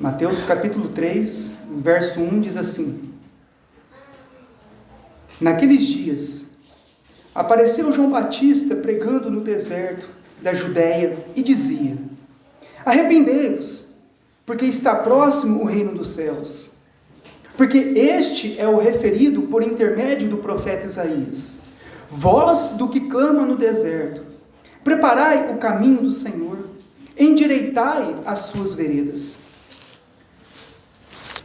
Mateus capítulo 3, verso 1 diz assim: Naqueles dias, apareceu João Batista pregando no deserto da Judéia e dizia: Arrependei-vos, porque está próximo o reino dos céus. Porque este é o referido por intermédio do profeta Isaías. Voz do que clama no deserto: preparai o caminho do Senhor, endireitai as suas veredas.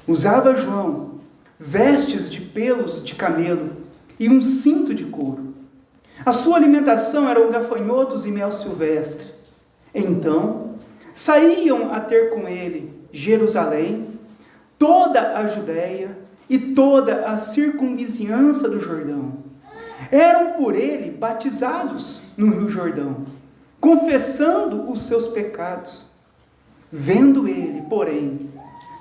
Usava João vestes de pelos de camelo e um cinto de couro. A sua alimentação eram gafanhotos e mel silvestre. Então, saíam a ter com ele Jerusalém, toda a Judéia e toda a circunvizinhança do Jordão. Eram por ele batizados no Rio Jordão, confessando os seus pecados. Vendo ele, porém,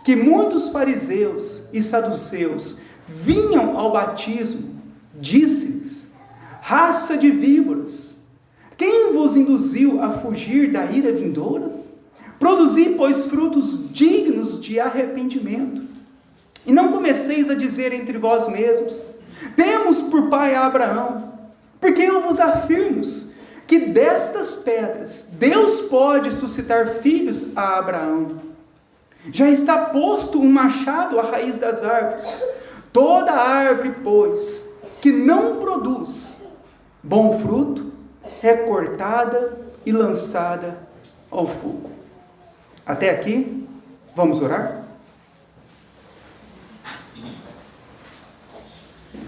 que muitos fariseus e saduceus vinham ao batismo, disse-lhes: raça de víboras, quem vos induziu a fugir da ira vindoura? Produzi, pois, frutos dignos de arrependimento. E não comeceis a dizer entre vós mesmos: temos por pai a Abraão. Porque eu vos afirmo que destas pedras Deus pode suscitar filhos a Abraão. Já está posto um machado à raiz das árvores. Toda árvore, pois, que não produz bom fruto, é cortada e lançada ao fogo. Até aqui, vamos orar?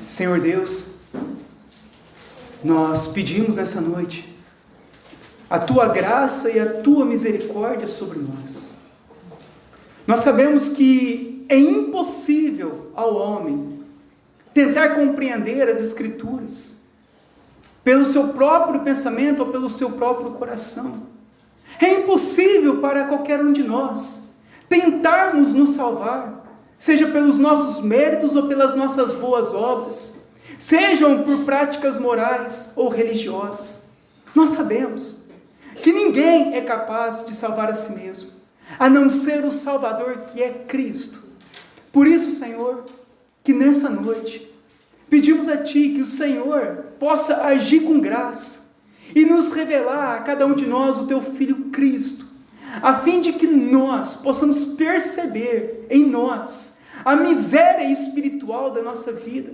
Senhor Deus, nós pedimos nessa noite a Tua graça e a Tua misericórdia sobre nós. Nós sabemos que é impossível ao homem tentar compreender as Escrituras pelo seu próprio pensamento ou pelo seu próprio coração. É impossível para qualquer um de nós tentarmos nos salvar, seja pelos nossos méritos ou pelas nossas boas obras, sejam por práticas morais ou religiosas. Nós sabemos que ninguém é capaz de salvar a si mesmo, a não ser o Salvador, que é Cristo. Por isso, Senhor, que nessa noite pedimos a Ti que o Senhor possa agir com graça e nos revelar a cada um de nós o Teu Filho Cristo, a fim de que nós possamos perceber em nós a miséria espiritual da nossa vida,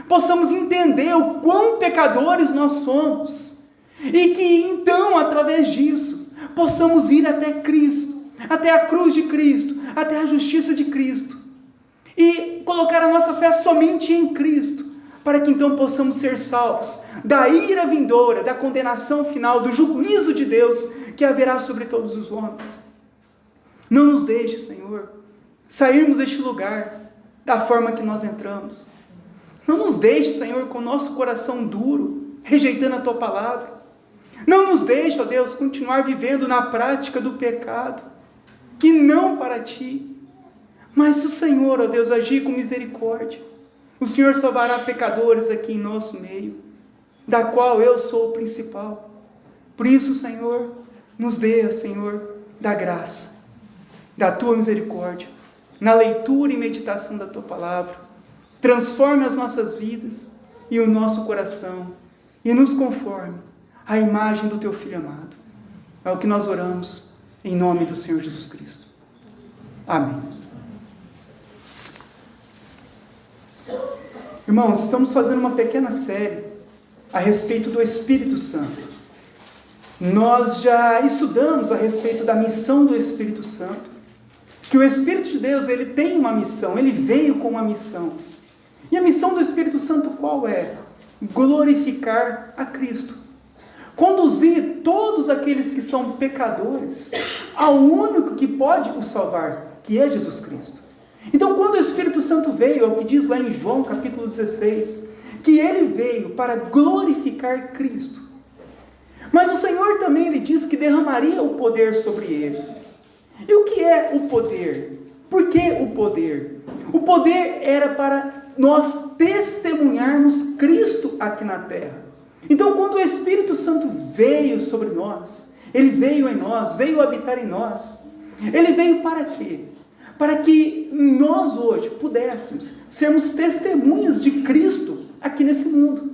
possamos entender o quão pecadores nós somos, e que então, através disso, possamos ir até Cristo, até a cruz de Cristo, até a justiça de Cristo, e colocar a nossa fé somente em Cristo, para que então possamos ser salvos da ira vindoura, da condenação final, do juízo de Deus que haverá sobre todos os homens. Não nos deixe, Senhor, sairmos deste lugar da forma que nós entramos. Não nos deixe, Senhor, com o nosso coração duro, rejeitando a Tua palavra. Não nos deixe, ó Deus, continuar vivendo na prática do pecado, que não para Ti. Mas se o Senhor, ó Deus, agir com misericórdia, o Senhor salvará pecadores aqui em nosso meio, da qual eu sou o principal. Por isso, Senhor, nos dê, Senhor, da graça, da Tua misericórdia, na leitura e meditação da Tua palavra. Transforme as nossas vidas e o nosso coração, e nos conforme à imagem do Teu Filho amado. É o que nós oramos, em nome do Senhor Jesus Cristo. Amém. Irmãos, estamos fazendo uma pequena série a respeito do Espírito Santo. Nós já estudamos a respeito da missão do Espírito Santo, que o Espírito de Deus, ele tem uma missão, ele veio com uma missão. E a missão do Espírito Santo qual é? Glorificar a Cristo. Conduzir todos aqueles que são pecadores ao único que pode os salvar, que é Jesus Cristo. Então, quando o Espírito Santo veio, é o que diz lá em João capítulo 16, que ele veio para glorificar Cristo. Mas o Senhor também, ele diz que derramaria o poder sobre ele. E o que é o poder? Por que o poder? O poder era para nós testemunharmos Cristo aqui na terra. Então, quando o Espírito Santo veio sobre nós, ele veio em nós, veio habitar em nós, ele veio para quê? para que nós hoje pudéssemos sermos testemunhas de Cristo aqui nesse mundo.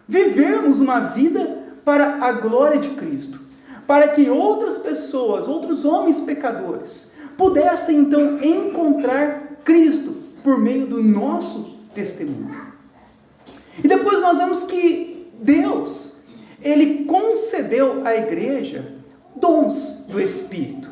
Vivermos uma vida para a glória de Cristo, para que outras pessoas, outros homens pecadores, pudessem então encontrar Cristo por meio do nosso testemunho. E depois nós vemos que Deus, Ele concedeu à igreja dons do Espírito.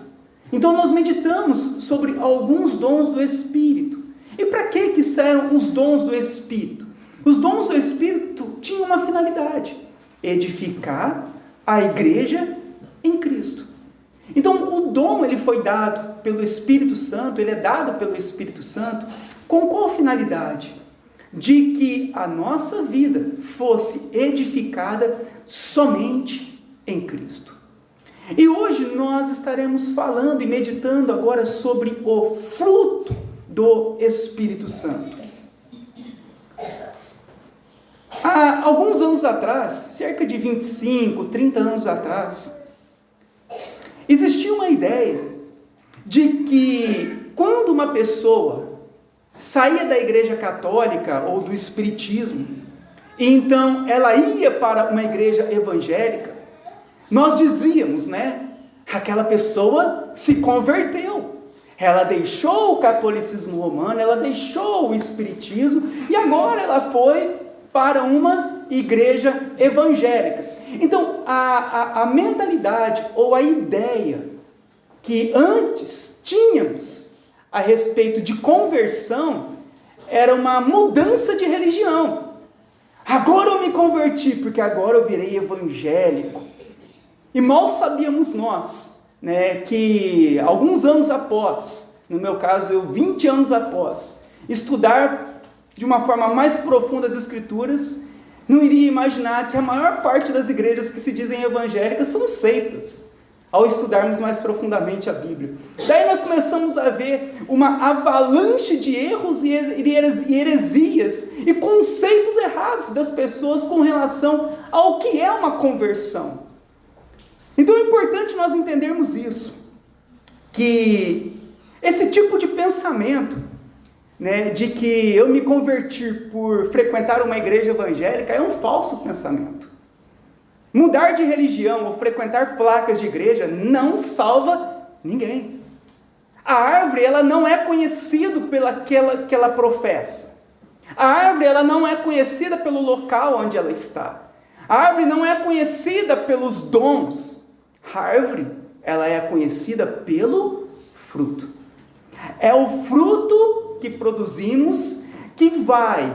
Então nós meditamos sobre alguns dons do Espírito. E para que serão os dons do Espírito? Os dons do Espírito tinham uma finalidade: edificar a igreja em Cristo. Então o dom ele foi dado pelo Espírito Santo, ele é dado pelo Espírito Santo, com qual finalidade? De que a nossa vida fosse edificada somente em Cristo. E hoje nós estaremos falando e meditando agora sobre o fruto do Espírito Santo. Há alguns anos atrás, cerca de 25, 30 anos atrás, existia uma ideia de que quando uma pessoa saía da igreja católica ou do espiritismo, e então ela ia para uma igreja evangélica, nós dizíamos, aquela pessoa se converteu, ela deixou o catolicismo romano, ela deixou o espiritismo, e agora ela foi para uma igreja evangélica. Então, a mentalidade ou a ideia que antes tínhamos a respeito de conversão era uma mudança de religião. Agora eu me converti, porque agora eu virei evangélico. E mal sabíamos nós, que alguns anos após, no meu caso, 20 anos após, estudar de uma forma mais profunda as Escrituras, não iria imaginar que a maior parte das igrejas que se dizem evangélicas são seitas, ao estudarmos mais profundamente a Bíblia. Daí nós começamos a ver uma avalanche de erros e heresias e conceitos errados das pessoas com relação ao que é uma conversão. Então é importante nós entendermos isso, que esse tipo de pensamento, de que eu me converti por frequentar uma igreja evangélica é um falso pensamento. Mudar de religião ou frequentar placas de igreja não salva ninguém. A árvore ela não é conhecida pelaquela que ela professa. A árvore ela não é conhecida pelo local onde ela está. A árvore não é conhecida pelos dons. A árvore ela é conhecida pelo fruto. É o fruto que produzimos que vai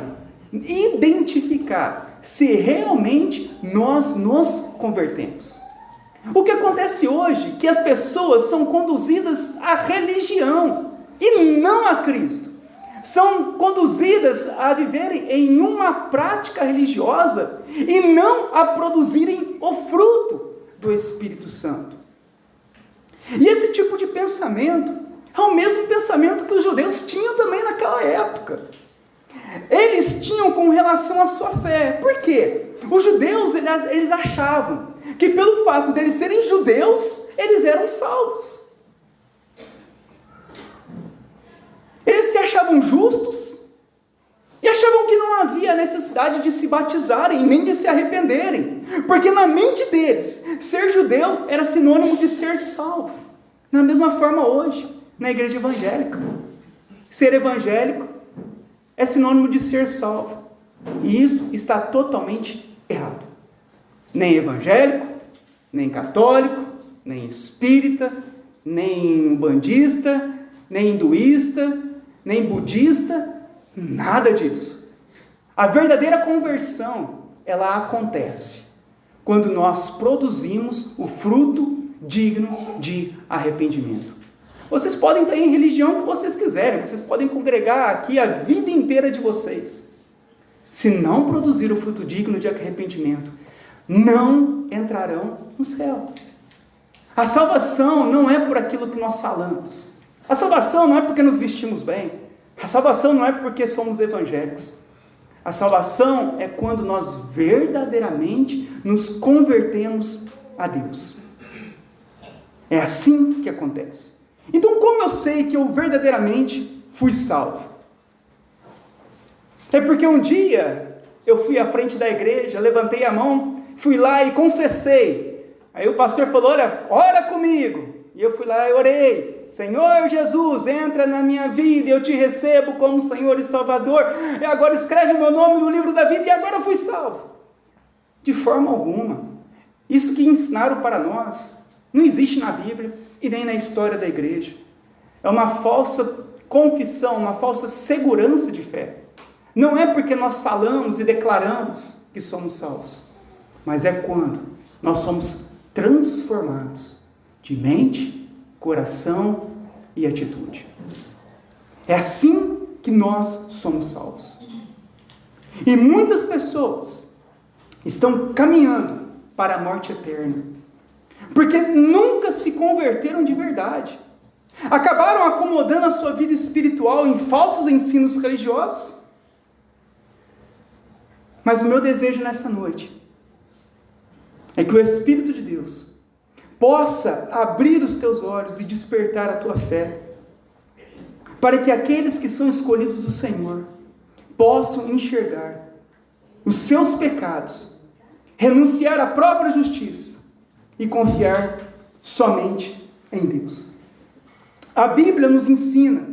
identificar se realmente nós nos convertemos. O que acontece hoje é que as pessoas são conduzidas à religião e não a Cristo. São conduzidas a viverem em uma prática religiosa e não a produzirem o fruto do Espírito Santo. E esse tipo de pensamento é o mesmo pensamento que os judeus tinham também naquela época. Eles tinham com relação à sua fé. Por quê? Os judeus, eles achavam que pelo fato de eles serem judeus, eles eram salvos. Eles se achavam justos e achavam que não havia necessidade de se batizarem nem de se arrependerem, porque na mente deles, ser judeu era sinônimo de ser salvo. Da mesma forma hoje, na igreja evangélica, ser evangélico é sinônimo de ser salvo, e isso está totalmente errado. Nem evangélico, nem católico, nem espírita, nem umbandista, nem hinduísta, nem budista, nada disso. A verdadeira conversão, ela acontece quando nós produzimos o fruto digno de arrependimento. Vocês podem estar em religião que vocês quiserem, vocês podem congregar aqui a vida inteira de vocês. Se não produzir o fruto digno de arrependimento, não entrarão no céu. A salvação não é por aquilo que nós falamos. A salvação não é porque nos vestimos bem. A salvação não é porque somos evangélicos. A salvação é quando nós verdadeiramente nos convertemos a Deus. É assim que acontece. Então, como eu sei que eu verdadeiramente fui salvo? É porque um dia eu fui à frente da igreja, levantei a mão, fui lá e confessei. Aí o pastor falou: olha, ora comigo. E eu fui lá e orei: Senhor Jesus, entra na minha vida, eu te recebo como Senhor e Salvador, e agora escreve meu nome no livro da vida, e agora eu fui salvo. De forma alguma. Isso que ensinaram para nós não existe na Bíblia e nem na história da igreja. É uma falsa confissão, uma falsa segurança de fé. Não é porque nós falamos e declaramos que somos salvos, mas é quando nós somos transformados de mente, coração e atitude. É assim que nós somos salvos. E muitas pessoas estão caminhando para a morte eterna, porque nunca se converteram de verdade. Acabaram acomodando a sua vida espiritual em falsos ensinos religiosos. Mas o meu desejo nessa noite é que o Espírito de Deus possa abrir os teus olhos e despertar a tua fé, para que aqueles que são escolhidos do Senhor possam enxergar os seus pecados, renunciar à própria justiça e confiar somente em Deus. A Bíblia nos ensina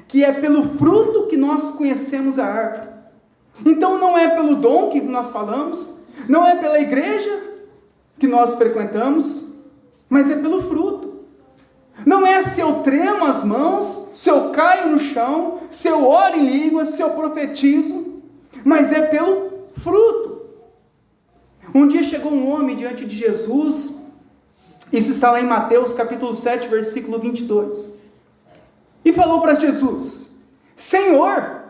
que é pelo fruto que nós conhecemos a árvore. Então não é pelo dom que nós falamos, não é pela igreja que nós frequentamos, mas é pelo fruto. Não é se eu tremo as mãos, se eu caio no chão, se eu oro em línguas, se eu profetizo, mas é pelo fruto. Um dia chegou um homem diante de Jesus, isso está lá em Mateus capítulo 7, versículo 22, e falou para Jesus: Senhor,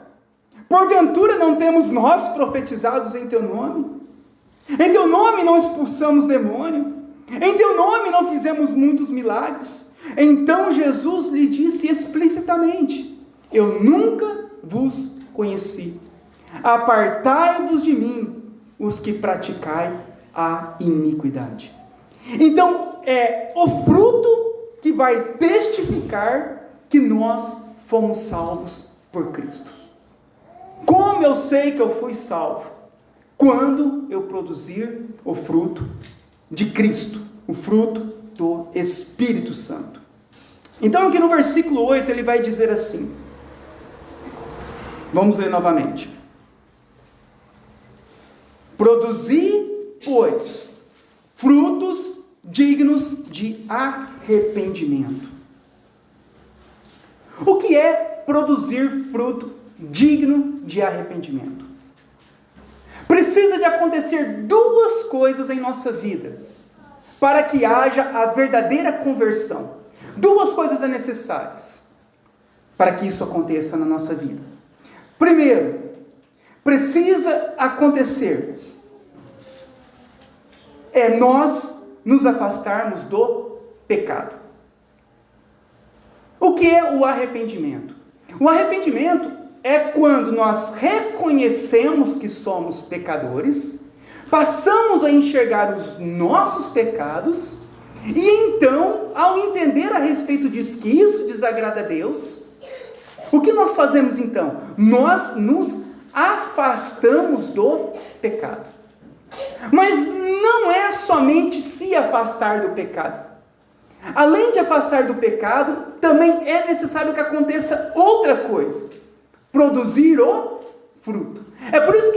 porventura não temos nós profetizados em teu nome? Em teu nome não expulsamos demônio? Em teu nome não fizemos muitos milagres? Então Jesus lhe disse explicitamente: eu nunca vos conheci. Apartai-vos de mim, os que praticai a iniquidade. Então é o fruto que vai testificar que nós fomos salvos por Cristo. Como eu sei que eu fui salvo? Quando eu produzir o fruto de Cristo, o fruto do Espírito Santo. Então aqui no versículo 8 ele vai dizer assim, vamos ler novamente: produzi, pois, frutos dignos de arrependimento. O que é produzir fruto digno de arrependimento? Precisa de acontecer duas coisas em nossa vida para que haja a verdadeira conversão. Duas coisas são necessárias para que isso aconteça na nossa vida. Primeiro, precisa acontecer nós nos afastarmos do pecado. O que é o arrependimento? O arrependimento é quando nós reconhecemos que somos pecadores, passamos a enxergar os nossos pecados, e então, ao entender a respeito disso, que isso desagrada a Deus, o que nós fazemos então? Nós nos afastamos do pecado. Mas não é somente se afastar do pecado. Além de afastar do pecado, também é necessário que aconteça outra coisa: produzir o fruto. É por isso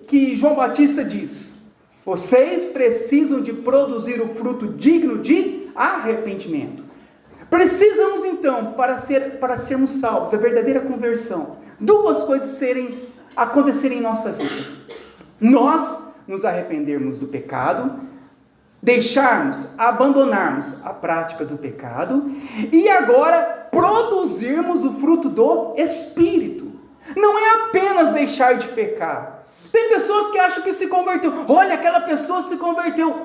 que João Batista diz: vocês precisam de produzir o fruto digno de arrependimento. Precisamos então, para sermos salvos, a verdadeira conversão, duas coisas acontecerem em nossa vida: nós nos arrependermos do pecado, abandonarmos a prática do pecado, e agora produzirmos o fruto do Espírito. Não é apenas deixar de pecar. Tem pessoas que acham que se converteu. Olha, aquela pessoa se converteu.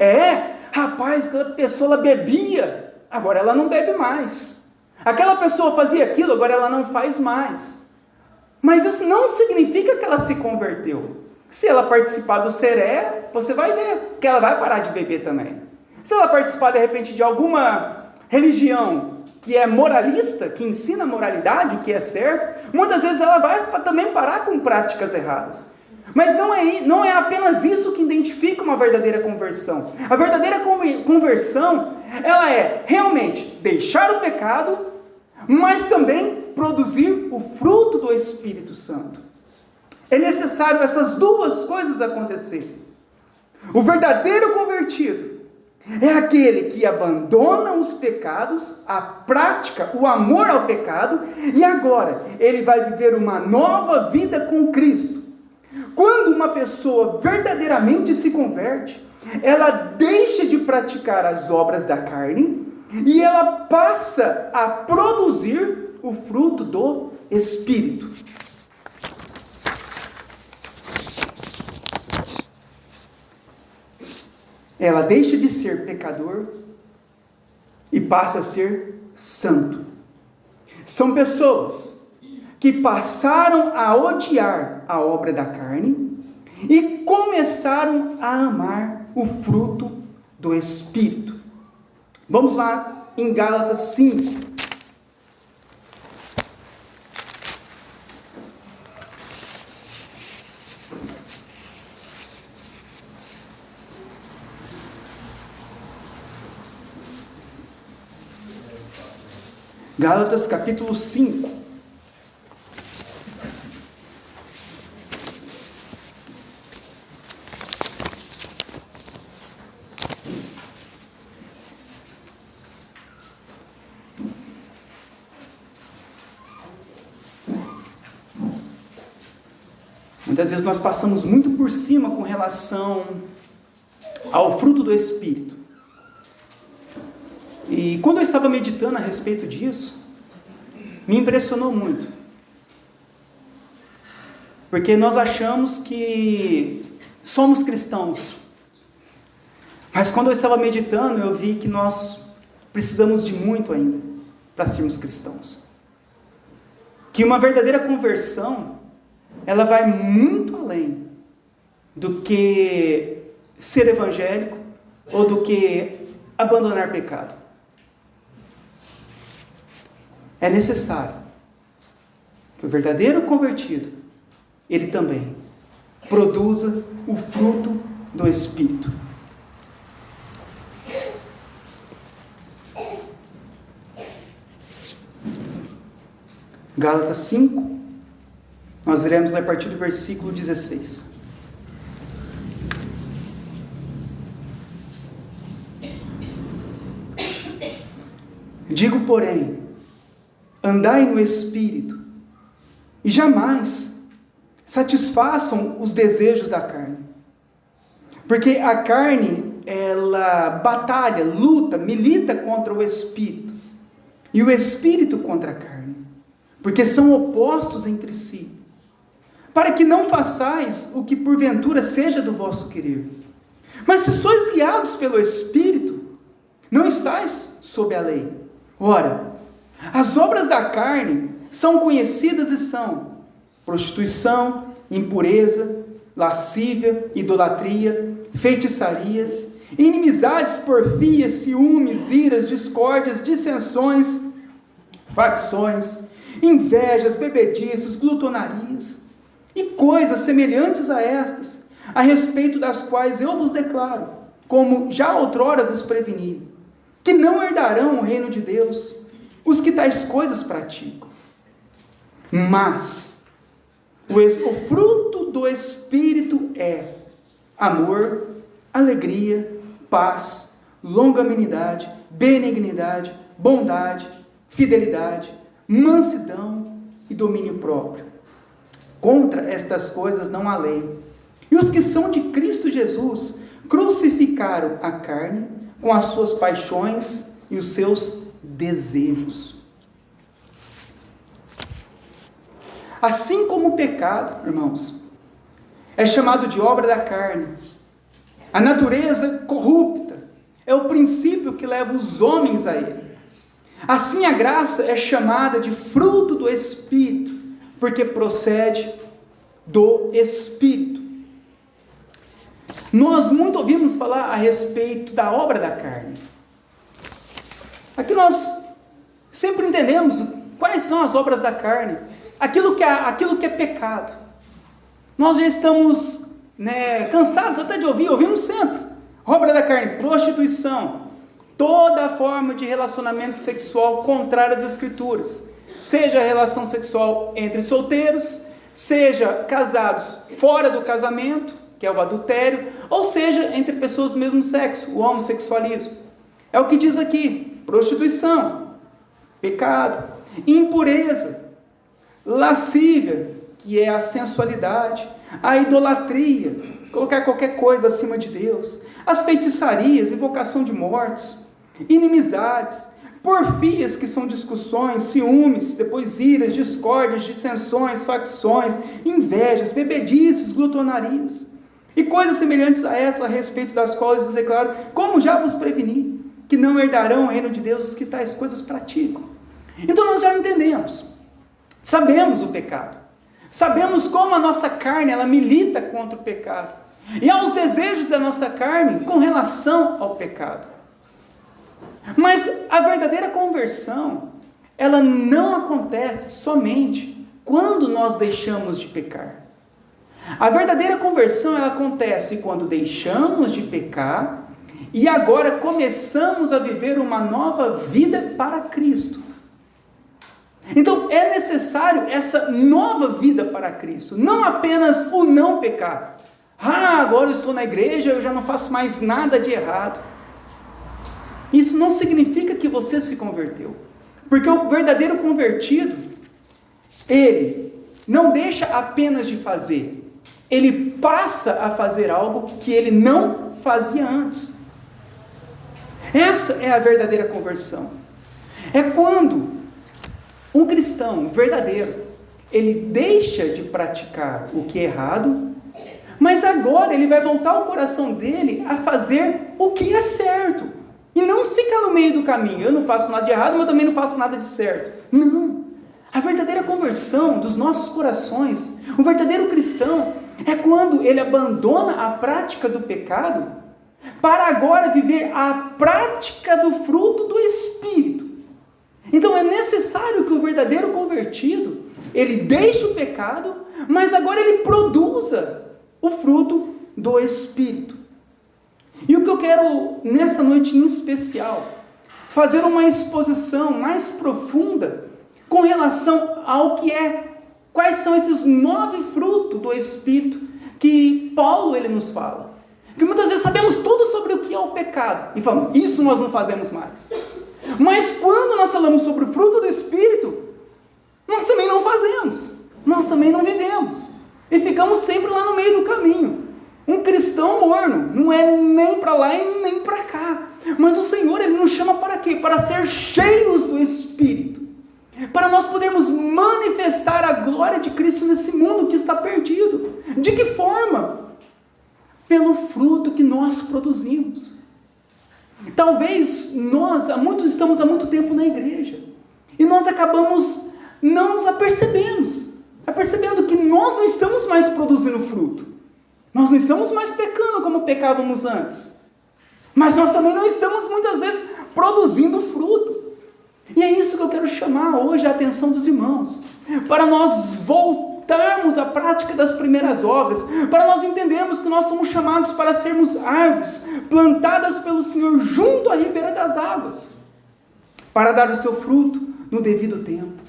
Rapaz, aquela pessoa ela bebia, agora ela não bebe mais. Aquela pessoa fazia aquilo, agora ela não faz mais. Mas isso não significa que ela se converteu. Se ela participar do seré, você vai ver que ela vai parar de beber também. Se ela participar de repente de alguma religião que é moralista, que ensina moralidade, que é certo, muitas vezes ela vai também parar com práticas erradas. Mas não é apenas isso que identifica uma verdadeira conversão. A verdadeira conversão, ela é realmente deixar o pecado, mas também produzir o fruto do Espírito Santo. É necessário essas duas coisas acontecer. O verdadeiro convertido é aquele que abandona os pecados, a prática, o amor ao pecado, e agora ele vai viver uma nova vida com Cristo. Quando uma pessoa verdadeiramente se converte, ela deixa de praticar as obras da carne e ela passa a produzir o fruto do Espírito. Ela deixa de ser pecador e passa a ser santo. São pessoas que passaram a odiar a obra da carne e começaram a amar o fruto do Espírito. Vamos lá em Gálatas 5. Gálatas capítulo 5. Muitas vezes nós passamos muito por cima com relação ao fruto do Espírito. E quando eu estava meditando a respeito disso, me impressionou muito. Porque nós achamos que somos cristãos. Mas quando eu estava meditando, eu vi que nós precisamos de muito ainda para sermos cristãos. Que uma verdadeira conversão, ela vai muito além do que ser evangélico ou do que abandonar pecado. É necessário que o verdadeiro convertido, ele também produza o fruto do Espírito. Gálatas 5, nós iremos ler a partir do versículo 16. Digo, porém, andai no Espírito, e jamais satisfaçam os desejos da carne. Porque a carne, ela batalha, luta, milita contra o Espírito, e o Espírito contra a carne, porque são opostos entre si, para que não façais o que porventura seja do vosso querer. Mas se sois guiados pelo Espírito, não estáis sob a lei. Ora, as obras da carne são conhecidas e são prostituição, impureza, lascívia, idolatria, feitiçarias, inimizades, porfias, ciúmes, iras, discórdias, dissensões, facções, invejas, bebedices, glutonarias e coisas semelhantes a estas, a respeito das quais eu vos declaro, como já outrora vos preveni, que não herdarão o reino de Deus os que tais coisas praticam. Mas o fruto do Espírito é amor, alegria, paz, longanimidade, benignidade, bondade, fidelidade, mansidão e domínio próprio. Contra estas coisas não há lei. E os que são de Cristo Jesus crucificaram a carne com as suas paixões e os seus desejos. Assim como o pecado, irmãos, é chamado de obra da carne, a natureza corrupta é o princípio que leva os homens a ele. Assim a graça é chamada de fruto do Espírito, porque procede do Espírito. Nós muito ouvimos falar a respeito da obra da carne. Aqui nós sempre entendemos quais são as obras da carne, aquilo que é pecado. Nós já estamos cansados até de ouvimos sempre, obra da carne, prostituição, toda forma de relacionamento sexual contrária às Escrituras, seja a relação sexual entre solteiros, seja casados fora do casamento, que é o adultério, ou seja, entre pessoas do mesmo sexo, o homossexualismo. É o que diz aqui: prostituição, pecado, impureza, lascívia, que é a sensualidade, a idolatria, colocar qualquer coisa acima de Deus, as feitiçarias, invocação de mortos, inimizades, porfias, que são discussões, ciúmes, depois iras, discórdias, dissensões, facções, invejas, bebedices, glutonarias, e coisas semelhantes a essa, a respeito das quais eu declaro, como já vos preveni, que não herdarão o reino de Deus os que tais coisas praticam. Então nós já entendemos, sabemos o pecado, sabemos como a nossa carne, ela milita contra o pecado, e aos desejos da nossa carne com relação ao pecado. Mas a verdadeira conversão, ela não acontece somente quando nós deixamos de pecar. A verdadeira conversão, ela acontece quando deixamos de pecar e agora começamos a viver uma nova vida para Cristo. Então é necessário essa nova vida para Cristo, não apenas o não pecar. Agora eu estou na igreja, eu já não faço mais nada de errado. Isso não significa que você se converteu, porque o verdadeiro convertido, ele não deixa apenas de fazer, ele passa a fazer algo que ele não fazia antes. Essa é a verdadeira conversão. É quando um cristão verdadeiro, ele deixa de praticar o que é errado, mas agora ele vai voltar o coração dele a fazer o que é certo. E não ficar no meio do caminho, eu não faço nada de errado, mas também não faço nada de certo. Não, a verdadeira conversão dos nossos corações, o verdadeiro cristão, é quando ele abandona a prática do pecado, para agora viver a prática do fruto do Espírito. Então é necessário que o verdadeiro convertido, ele deixe o pecado, mas agora ele produza o fruto do Espírito. E o que eu quero, nessa noite em especial, fazer uma exposição mais profunda com relação ao que quais são esses 9 frutos do Espírito que Paulo ele nos fala. Que muitas vezes sabemos tudo sobre o que é o pecado e falamos, isso nós não fazemos mais. Mas quando nós falamos sobre o fruto do Espírito, nós também não fazemos, nós também não vivemos. E ficamos sempre lá no meio do caminho. Um cristão morno, não é nem para lá e nem para cá. Mas o Senhor, Ele nos chama para quê? Para ser cheios do Espírito. Para nós podermos manifestar a glória de Cristo nesse mundo que está perdido. De que forma? Pelo fruto que nós produzimos. Talvez nós estamos há muito tempo na igreja. E nós acabamos, não nos apercebendo que nós não estamos mais produzindo fruto. Nós não estamos mais pecando como pecávamos antes, mas nós também não estamos muitas vezes produzindo fruto. E é isso que eu quero chamar hoje a atenção dos irmãos, para nós voltarmos à prática das primeiras obras, para nós entendermos que nós somos chamados para sermos árvores plantadas pelo Senhor junto à ribeira das águas, para dar o seu fruto no devido tempo.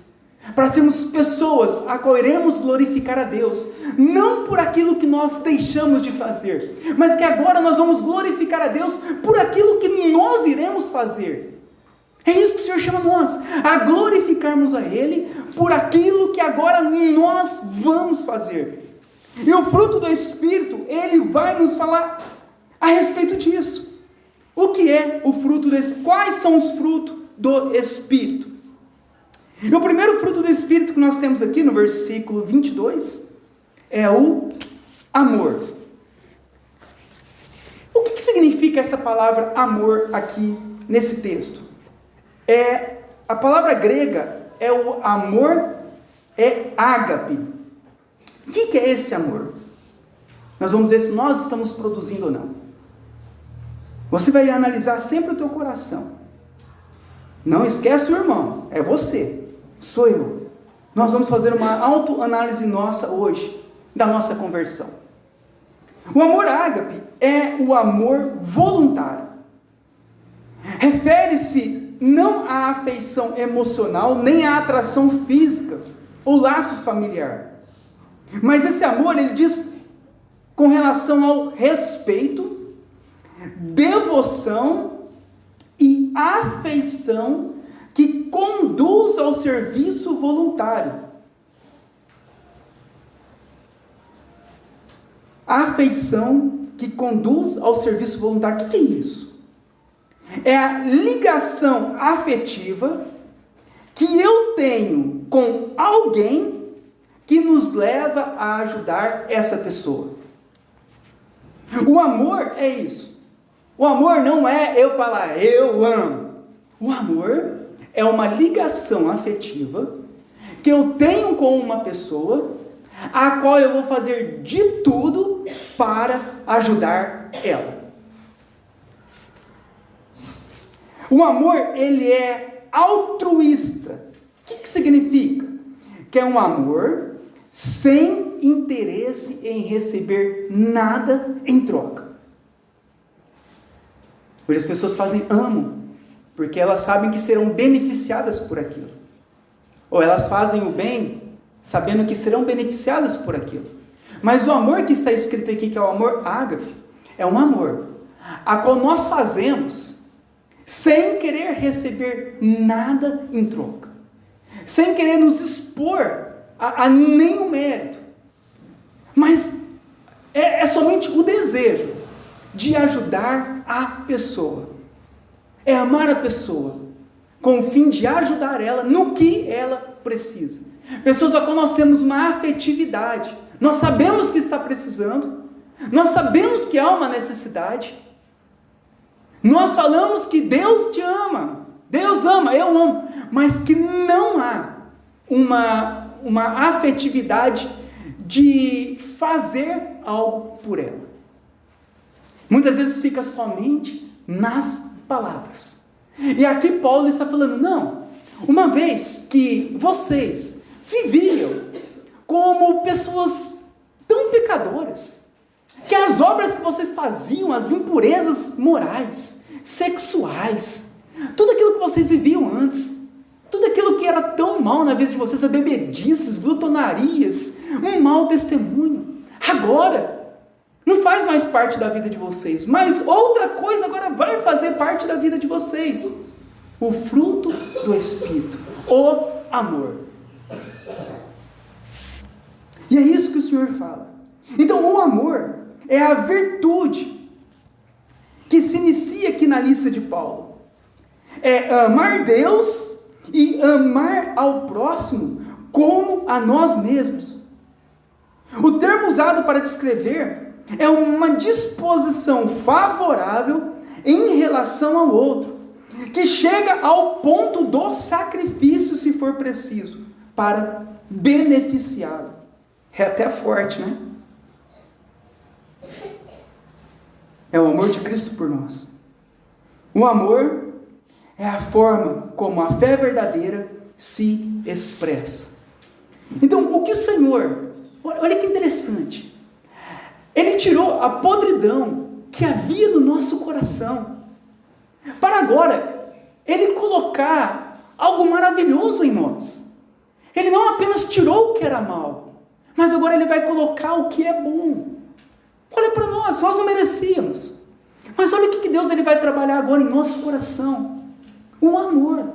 Para sermos pessoas a qual iremos glorificar a Deus, não por aquilo que nós deixamos de fazer, mas que agora nós vamos glorificar a Deus por aquilo que nós iremos fazer. É isso que o Senhor chama nós, a glorificarmos a Ele por aquilo que agora nós vamos fazer. E o fruto do Espírito, Ele vai nos falar a respeito disso. O que é o fruto do Espírito? Quais são os frutos do Espírito? E o primeiro fruto do Espírito que nós temos aqui no versículo 22 é o amor. O que significa essa palavra amor aqui nesse texto? A palavra grega é o amor, é ágape. O que é esse amor? Nós vamos ver se nós estamos produzindo ou não. Você vai analisar sempre o teu coração. Não esquece o irmão, é você, sou eu. Nós vamos fazer uma autoanálise nossa hoje, da nossa conversão. O amor ágape é o amor voluntário. Refere-se não à afeição emocional, nem à atração física, ou laços familiares. Mas esse amor, ele diz com relação ao respeito, devoção e afeição que conduz ao serviço voluntário. Afeição que conduz ao serviço voluntário. O que é isso? É a ligação afetiva que eu tenho com alguém que nos leva a ajudar essa pessoa. O amor é isso. O amor não é eu falar, eu amo. O amor é uma ligação afetiva que eu tenho com uma pessoa, a qual eu vou fazer de tudo para ajudar ela. O amor, ele é altruísta. O que significa? Que é um amor sem interesse em receber nada em troca. Hoje as pessoas amam, porque elas sabem que serão beneficiadas por aquilo. Ou elas fazem o bem, sabendo que serão beneficiadas por aquilo. Mas o amor que está escrito aqui, que é o amor ágape, é um amor a qual nós fazemos sem querer receber nada em troca, sem querer nos expor a nenhum mérito, mas é somente o desejo de ajudar a pessoa, é amar a pessoa, com o fim de ajudar ela no que ela precisa. Pessoas a qual nós temos uma afetividade, nós sabemos que está precisando, nós sabemos que há uma necessidade, nós falamos que Deus te ama, Deus ama, eu amo, mas que não há uma afetividade de fazer algo por ela. Muitas vezes fica somente nas palavras. E aqui Paulo está falando, não, uma vez que vocês viviam como pessoas tão pecadoras, que as obras que vocês faziam, as impurezas morais, sexuais, tudo aquilo que vocês viviam antes, tudo aquilo que era tão mal na vida de vocês, as bebedices, glutonarias, um mau testemunho, agora não faz mais parte da vida de vocês, mas outra coisa agora vai fazer parte da vida de vocês, o fruto do Espírito, o amor. E é isso que o Senhor fala. Então o amor é a virtude que se inicia aqui na lista de Paulo. É amar Deus e amar ao próximo como a nós mesmos. O termo usado para descrever é uma disposição favorável em relação ao outro, que chega ao ponto do sacrifício, se for preciso, para beneficiá-lo. É até forte, né? É o amor de Cristo por nós. O amor é a forma como a fé verdadeira se expressa. Então, o que o Senhor, olha que interessante, Ele tirou a podridão que havia no nosso coração, para agora, Ele colocar algo maravilhoso em nós. Ele não apenas tirou o que era mal, mas agora Ele vai colocar o que é bom. Olha para nós não merecíamos. Mas olha o que Deus ele vai trabalhar agora em nosso coração. O amor.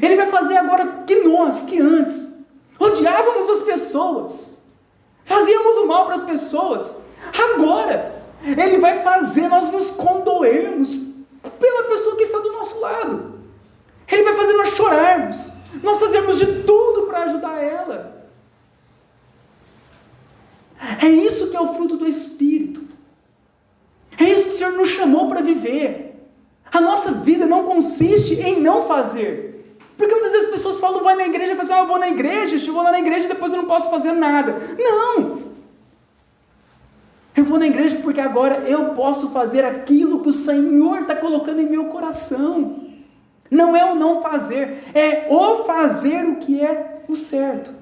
Ele vai fazer agora que nós, que antes, odiávamos as pessoas, fazíamos o mal para as pessoas, agora, Ele vai fazer nós nos condoermos pela pessoa que está do nosso lado. Ele vai fazer nós chorarmos, nós fazermos de tudo para ajudar ela. É isso que é o fruto do Espírito. É isso que o Senhor nos chamou para viver. A nossa vida não consiste em não fazer. Porque muitas vezes as pessoas falam, vai na igreja, e falam assim, eu vou na igreja, eu vou lá na igreja e depois eu não posso fazer nada. Não! Eu vou na igreja porque agora eu posso fazer aquilo que o Senhor está colocando em meu coração. Não é o não fazer, é o fazer o que é o certo.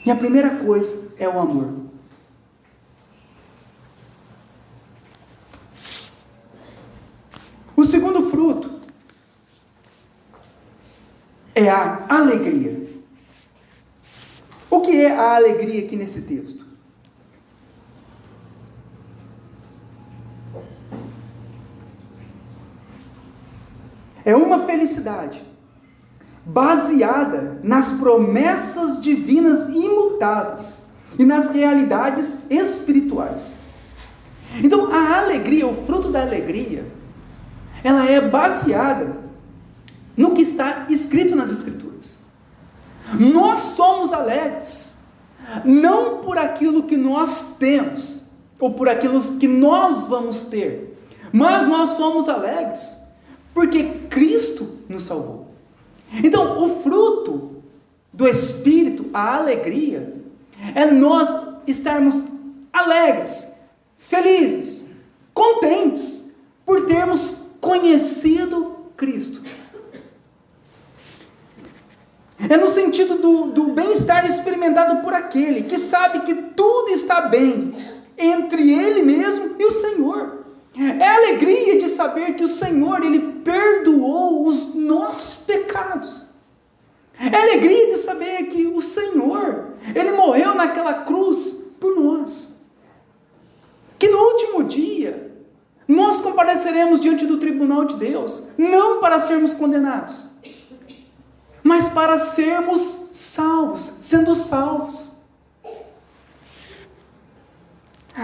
E a primeira coisa é o amor. O segundo fruto é a alegria. O que é a alegria aqui nesse texto? É uma felicidade baseada nas promessas divinas imutáveis e nas realidades espirituais. Então, a alegria, o fruto da alegria, ela é baseada no que está escrito nas Escrituras. Nós somos alegres, não por aquilo que nós temos, ou por aquilo que nós vamos ter, mas nós somos alegres porque Cristo nos salvou. Então, o fruto do Espírito, a alegria, é nós estarmos alegres, felizes, contentes, por termos conhecido Cristo. É no sentido do bem-estar experimentado por aquele que sabe que tudo está bem entre ele mesmo e o Senhor. É a alegria de saber que o Senhor, Ele perdoou os nossos pecados. É a alegria de saber que o Senhor, Ele morreu naquela cruz por nós. Que no último dia, nós compareceremos diante do tribunal de Deus, não para sermos condenados, mas para sermos salvos, sendo salvos.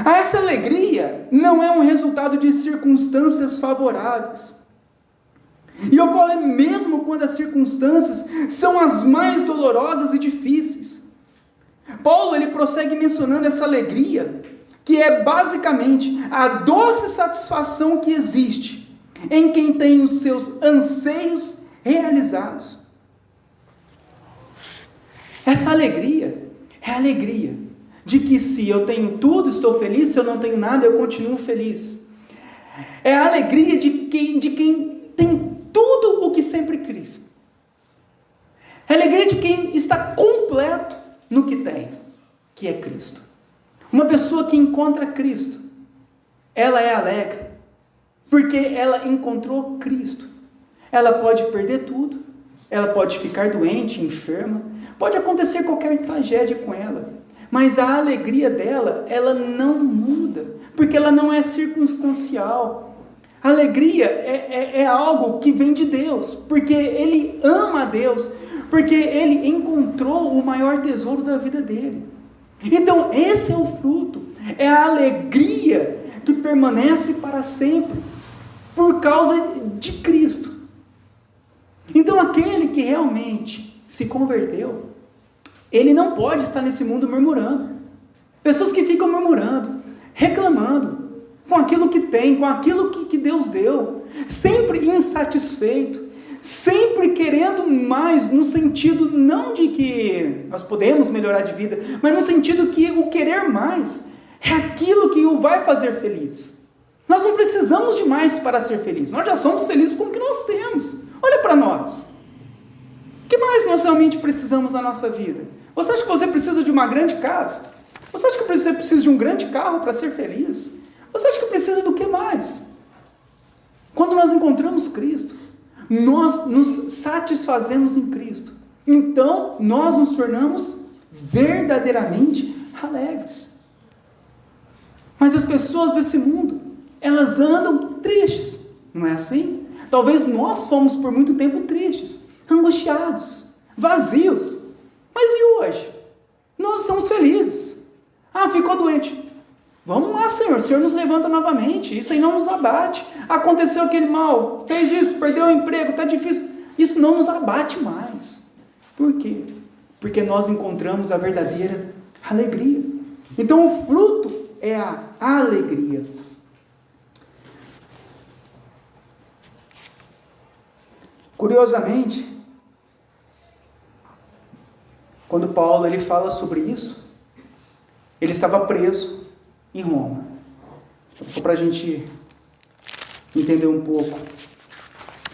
Essa alegria não é um resultado de circunstâncias favoráveis. E ocorre mesmo quando as circunstâncias são as mais dolorosas e difíceis. Paulo, ele prossegue mencionando essa alegria, que é basicamente a doce satisfação que existe em quem tem os seus anseios realizados. Essa alegria é a alegria de que se eu tenho tudo, estou feliz, se eu não tenho nada, eu continuo feliz. É a alegria de quem tem tudo o que sempre quis. É a alegria de quem está completo no que tem, que é Cristo. Uma pessoa que encontra Cristo, ela é alegre, porque ela encontrou Cristo. Ela pode perder tudo, ela pode ficar doente, enferma, pode acontecer qualquer tragédia com ela, mas a alegria dela, ela não muda, porque ela não é circunstancial. A alegria é algo que vem de Deus, porque ele ama a Deus, porque ele encontrou o maior tesouro da vida dele. Então esse é o fruto, é a alegria que permanece para sempre, por causa de Cristo. Então aquele que realmente se converteu, ele não pode estar nesse mundo murmurando. Pessoas que ficam murmurando, reclamando, com aquilo que tem, com aquilo que Deus deu, sempre insatisfeito, sempre querendo mais, no sentido não de que nós podemos melhorar de vida, mas no sentido que o querer mais é aquilo que o vai fazer feliz. Nós não precisamos de mais para ser felizes, nós já somos felizes com o que nós temos. Olha para nós. O que mais nós realmente precisamos na nossa vida? Você acha que você precisa de uma grande casa? Você acha que você precisa de um grande carro para ser feliz? Você acha que precisa do que mais? Quando nós encontramos Cristo, nós nos satisfazemos em Cristo. Então, nós nos tornamos verdadeiramente alegres. Mas as pessoas desse mundo, elas andam tristes, não é assim? Talvez nós fomos por muito tempo tristes, angustiados, vazios. Mas e hoje? Nós estamos felizes. Ah, ficou doente. Vamos lá, Senhor, o Senhor nos levanta novamente, isso aí não nos abate. Aconteceu aquele mal, fez isso, perdeu o emprego, está difícil. Isso não nos abate mais. Por quê? Porque nós encontramos a verdadeira alegria. Então o fruto é a alegria. Curiosamente, quando Paulo ele fala sobre isso, ele estava preso em Roma. Então, só para a gente entender um pouco.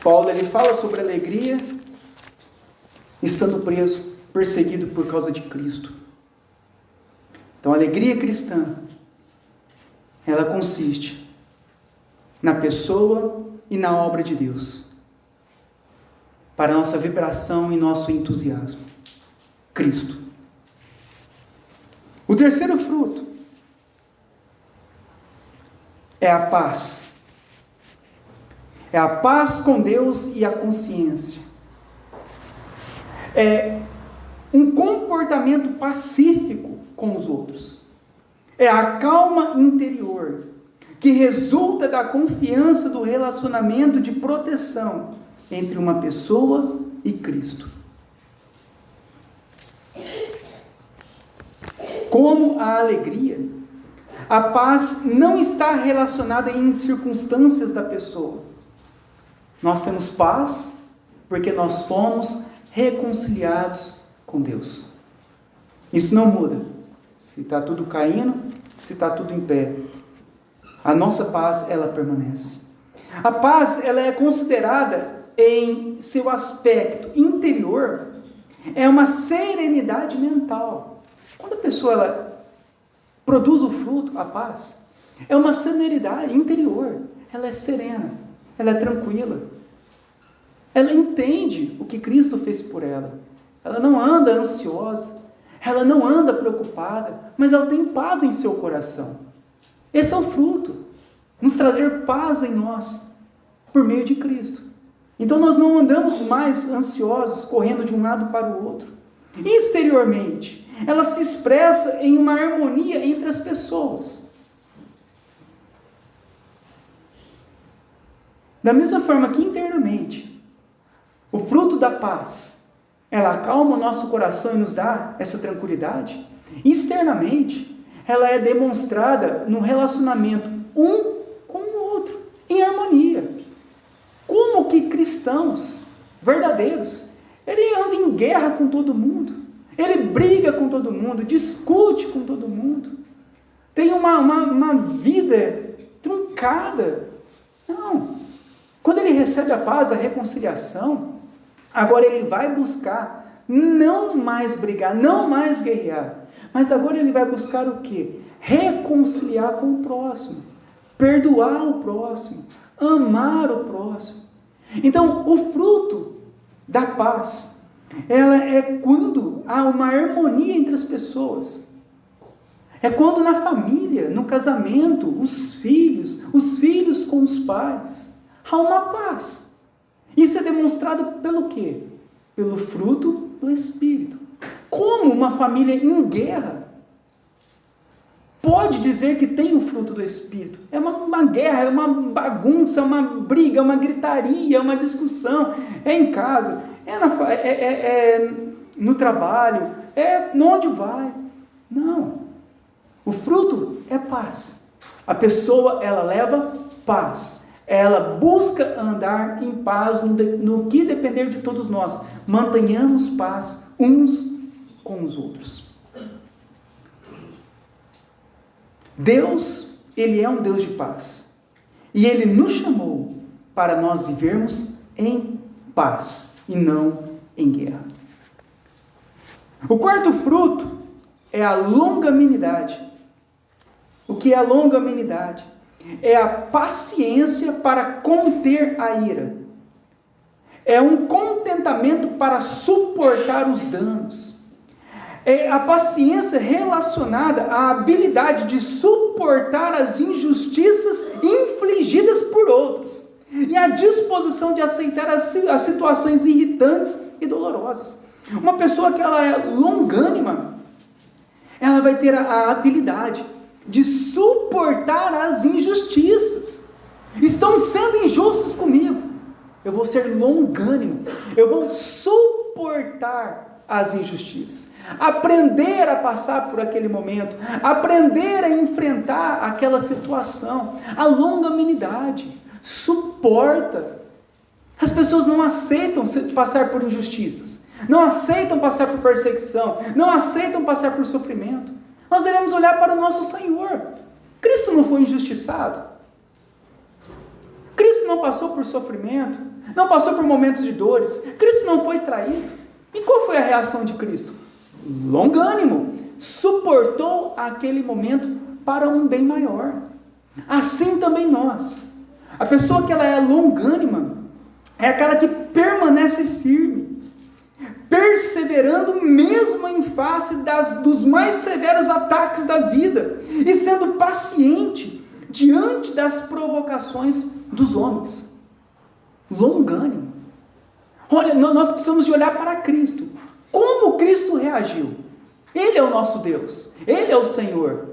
Paulo ele fala sobre alegria estando preso, perseguido por causa de Cristo. Então a alegria cristã, ela consiste na pessoa e na obra de Deus, para nossa vibração e nosso entusiasmo. Cristo. O terceiro fruto é a paz. É a paz com Deus e a consciência. É um comportamento pacífico com os outros. É a calma interior, que resulta da confiança do relacionamento de proteção entre uma pessoa e Cristo. Como a alegria, a paz não está relacionada em circunstâncias da pessoa. Nós temos paz porque nós fomos reconciliados com Deus. Isso não muda. Se está tudo caindo, se está tudo em pé. A nossa paz, ela permanece. A paz, ela é considerada em seu aspecto interior, é uma serenidade mental. Quando a pessoa ela produz o fruto, a paz, é uma serenidade interior. Ela é serena, ela é tranquila. Ela entende o que Cristo fez por ela. Ela não anda ansiosa, ela não anda preocupada, mas ela tem paz em seu coração. Esse é o fruto, nos trazer paz em nós, por meio de Cristo. Então nós não andamos mais ansiosos, correndo de um lado para o outro. Exteriormente, ela se expressa em uma harmonia entre as pessoas. Da mesma forma que internamente, o fruto da paz, ela acalma o nosso coração e nos dá essa tranquilidade. Externamente, ela é demonstrada no relacionamento um com o outro, em harmonia. Como que cristãos verdadeiros, ele anda em guerra com todo mundo, ele briga com todo mundo, discute com todo mundo, tem uma vida truncada. Não. Quando ele recebe a paz, a reconciliação, agora ele vai buscar não mais brigar, não mais guerrear, mas agora ele vai buscar o quê? Reconciliar com o próximo, perdoar o próximo, amar o próximo. Então, o fruto da paz, ela é quando há uma harmonia entre as pessoas. É quando na família, no casamento, os filhos com os pais, há uma paz. Isso é demonstrado pelo quê? Pelo fruto do Espírito. Como uma família em guerra pode dizer que tem o fruto do Espírito? É uma guerra, é uma bagunça, é uma briga, é uma gritaria, é uma discussão. É em casa, é no trabalho, é onde vai. Não. O fruto é paz. A pessoa, ela leva paz. Ela busca andar em paz no que depender de todos nós. Mantenhamos paz uns com os outros. Deus, Ele é um Deus de paz. E Ele nos chamou para nós vivermos em paz e não em guerra. O quarto fruto é a longanimidade. O que é a longanimidade? É a paciência para conter a ira. É um contentamento para suportar os danos. É a paciência relacionada à habilidade de suportar as injustiças infligidas por outros. E a disposição de aceitar as situações irritantes e dolorosas. Uma pessoa que ela é longânima, ela vai ter a habilidade de suportar as injustiças. Estão sendo injustos comigo. Eu vou ser longânimo. Eu vou suportar as injustiças. Aprender a passar por aquele momento. Aprender a enfrentar aquela situação. A longanimidade. Suporta. As pessoas não aceitam passar por injustiças. Não aceitam passar por perseguição. Não aceitam passar por sofrimento. Nós devemos olhar para o nosso Senhor. Cristo não foi injustiçado. Cristo não passou por sofrimento, não passou por momentos de dores, Cristo não foi traído. E qual foi a reação de Cristo? Longânimo, suportou aquele momento para um bem maior. Assim também nós. A pessoa que ela é longânima é aquela que permanece firme, perseverando mesmo em face dos mais severos ataques da vida e sendo paciente diante das provocações dos homens. Longânimo. Olha, nós precisamos de olhar para Cristo. Como Cristo reagiu? Ele é o nosso Deus, Ele é o Senhor.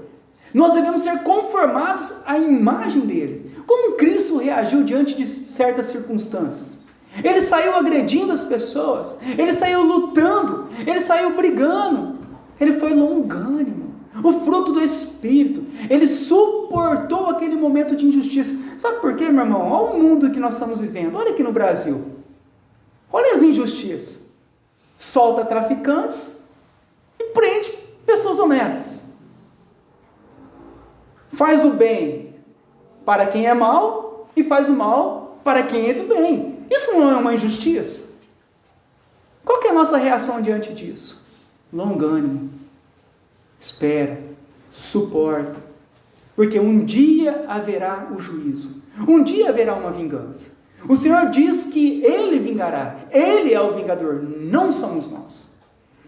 Nós devemos ser conformados à imagem dele. Como Cristo reagiu diante de certas circunstâncias? Ele saiu agredindo as pessoas, ele saiu lutando, ele saiu brigando, ele foi longânimo, o fruto do Espírito, ele suportou aquele momento de injustiça. Sabe por quê, meu irmão? Olha o mundo que nós estamos vivendo, olha aqui no Brasil, olha as injustiças, solta traficantes e prende pessoas honestas, faz o bem para quem é mal e faz o mal para quem é do bem. Isso não é uma injustiça? Qual que é a nossa reação diante disso? Longânimo, espera, suporta, porque um dia haverá o juízo, um dia haverá uma vingança. O Senhor diz que Ele vingará, Ele é o vingador, não somos nós.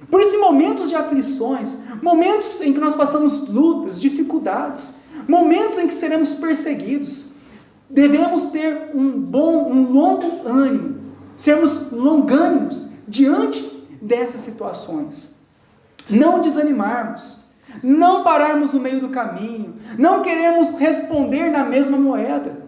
Por isso, em momentos de aflições, momentos em que nós passamos lutas, dificuldades, momentos em que seremos perseguidos, devemos ter um longo ânimo, sermos longânimos diante dessas situações. Não desanimarmos, não pararmos no meio do caminho, não queremos responder na mesma moeda,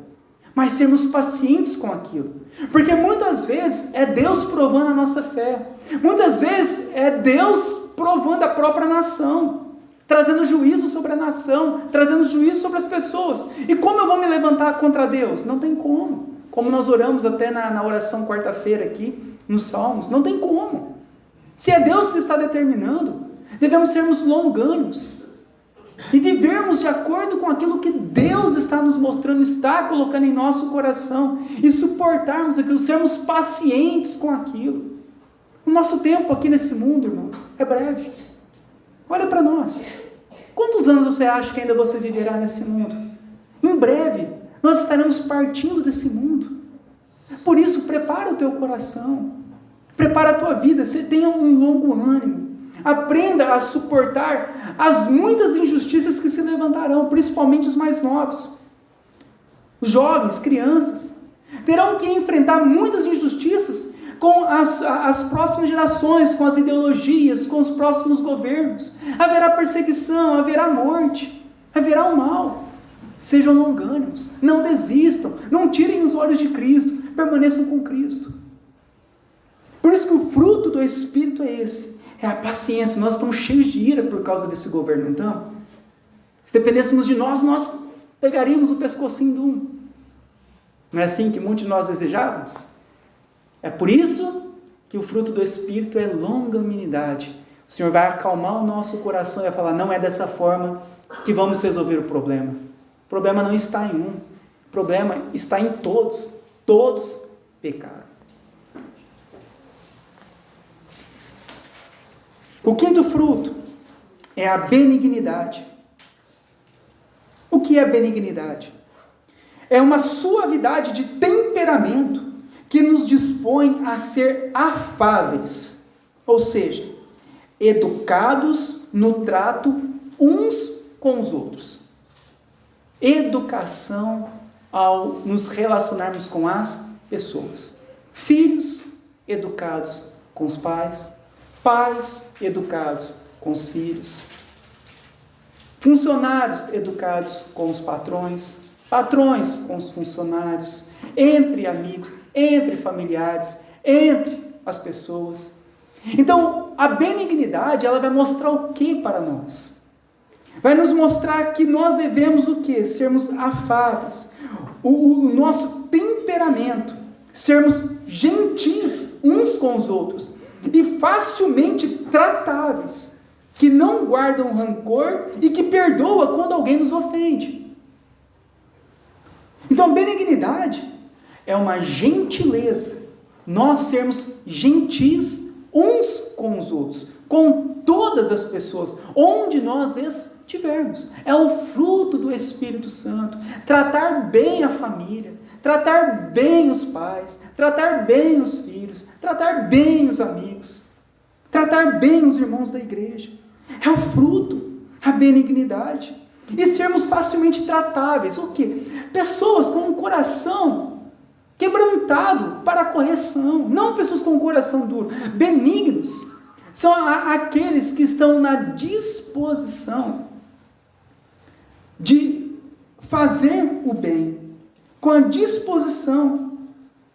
mas sermos pacientes com aquilo. Porque muitas vezes é Deus provando a nossa fé, muitas vezes é Deus provando a própria nação, trazendo juízo sobre a nação, trazendo juízo sobre as pessoas. E como eu vou me levantar contra Deus? Não tem como. Como nós oramos até na oração quarta-feira aqui, nos Salmos, não tem como. Se é Deus que está determinando, devemos sermos longânimos e vivermos de acordo com aquilo que Deus está nos mostrando, está colocando em nosso coração, e suportarmos aquilo, sermos pacientes com aquilo. O nosso tempo aqui nesse mundo, irmãos, é breve. Olha para nós. Quantos anos você acha que ainda você viverá nesse mundo? Em breve, nós estaremos partindo desse mundo. Por isso, prepara o teu coração. Prepara a tua vida. Você tenha um longo ânimo. Aprenda a suportar as muitas injustiças que se levantarão, principalmente os mais novos. Os jovens, crianças, terão que enfrentar muitas injustiças com as próximas gerações, com as ideologias, com os próximos governos. Haverá perseguição, haverá morte, haverá o mal. Sejam longânimos, não desistam, não tirem os olhos de Cristo, permaneçam com Cristo. Por isso que o fruto do Espírito é esse, é a paciência. Nós estamos cheios de ira por causa desse governo, então. Se dependêssemos de nós, nós pegaríamos o pescocinho de um. Não é assim que muitos de nós desejávamos? É por isso que o fruto do Espírito é longanimidade. O Senhor vai acalmar o nosso coração e vai falar, não é dessa forma que vamos resolver o problema. O problema não está em um, o problema está em todos. Todos pecaram. O quinto fruto é a benignidade. O que é benignidade? É uma suavidade de temperamento que nos dispõe a ser afáveis, ou seja, educados no trato uns com os outros. Educação ao nos relacionarmos com as pessoas. Filhos educados com os pais, pais educados com os filhos, funcionários educados com os patrões, patrões com os funcionários, entre amigos, entre familiares, entre as pessoas. Então, a benignidade, ela vai mostrar o que para nós? Vai nos mostrar que nós devemos o quê? Sermos afáveis, o nosso temperamento, sermos gentis uns com os outros e facilmente tratáveis, que não guardam rancor e que perdoa quando alguém nos ofende. Então, a benignidade é uma gentileza. Nós sermos gentis uns com os outros, com todas as pessoas, onde nós estivermos. É o fruto do Espírito Santo. Tratar bem a família, tratar bem os pais, tratar bem os filhos, tratar bem os amigos, tratar bem os irmãos da igreja. É o fruto, a benignidade. E sermos facilmente tratáveis. O quê? Pessoas com um coração quebrantado para a correção. Não pessoas com um coração duro. Benignos são aqueles que estão na disposição de fazer o bem, com a disposição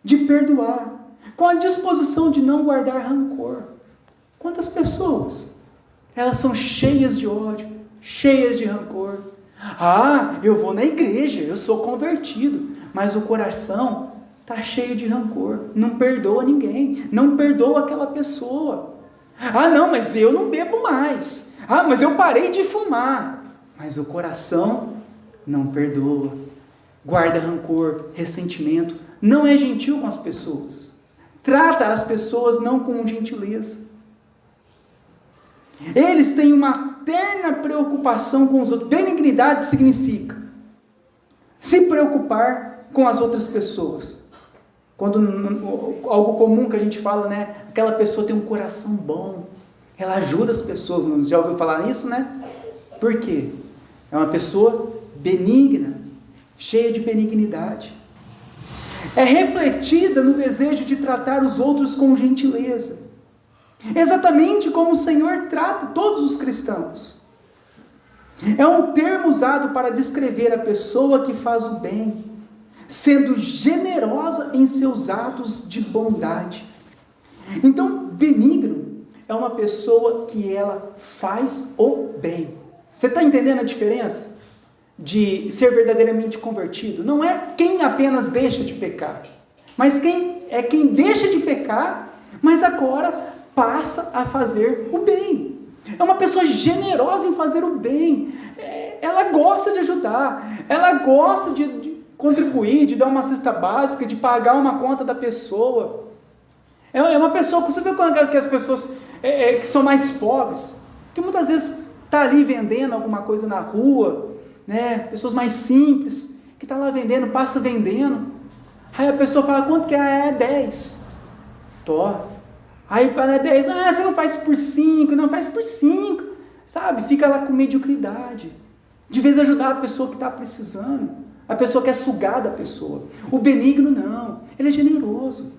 de perdoar, com a disposição de não guardar rancor. Quantas pessoas? Elas são cheias de ódio, cheias de rancor. Ah, eu vou na igreja, eu sou convertido, mas o coração está cheio de rancor, não perdoa ninguém, não perdoa aquela pessoa. Ah, não, mas eu não bebo mais. Ah, mas eu parei de fumar. Mas o coração não perdoa, guarda rancor, ressentimento, não é gentil com as pessoas, trata as pessoas não com gentileza. Eles têm uma terna preocupação com os outros. Benignidade significa se preocupar com as outras pessoas. Quando algo comum que a gente fala, né? Aquela pessoa tem um coração bom, ela ajuda as pessoas. Já ouviu falar nisso, né? Por quê? É uma pessoa benigna, cheia de benignidade. É refletida no desejo de tratar os outros com gentileza. Exatamente como o Senhor trata todos os cristãos. É um termo usado para descrever a pessoa que faz o bem, sendo generosa em seus atos de bondade. Então, benigno é uma pessoa que ela faz o bem. Você está entendendo a diferença de ser verdadeiramente convertido? Não é quem apenas deixa de pecar, mas quem deixa de pecar, mas agora passa a fazer o bem. É uma pessoa generosa em fazer o bem. Ela gosta de ajudar, ela gosta de contribuir, de dar uma cesta básica, de pagar uma conta da pessoa. É uma pessoa, você vê que as pessoas que são mais pobres, que muitas vezes está ali vendendo alguma coisa na rua, né? Pessoas mais simples, que está lá vendendo, passa vendendo, aí a pessoa fala, quanto que é? 10. Tó. Aí para 10, você não faz por 5, não faz por 5, sabe? Fica lá com mediocridade, de vez ajudar a pessoa que está precisando, a pessoa que é sugada da pessoa. O benigno não, ele é generoso,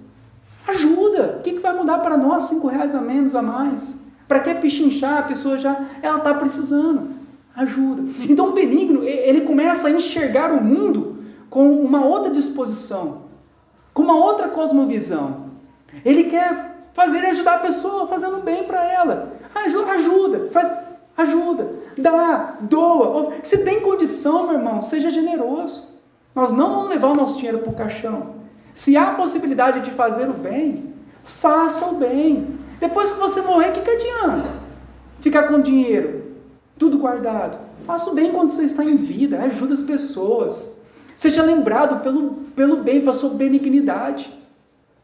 ajuda. O que vai mudar para nós? 5 reais a menos, a mais? Para que pichinchar? A pessoa ela está precisando, ajuda. Então o benigno, ele começa a enxergar o mundo com uma outra disposição, com uma outra cosmovisão. Ele quer ajudar a pessoa, fazendo bem para ela. Ajuda, dá, doa. Se tem condição, meu irmão, seja generoso. Nós não vamos levar o nosso dinheiro para o caixão. Se há possibilidade de fazer o bem, faça o bem. Depois que você morrer, o que adianta? Ficar com dinheiro, tudo guardado. Faça o bem quando você está em vida, ajuda as pessoas. Seja lembrado pelo bem, pela sua benignidade.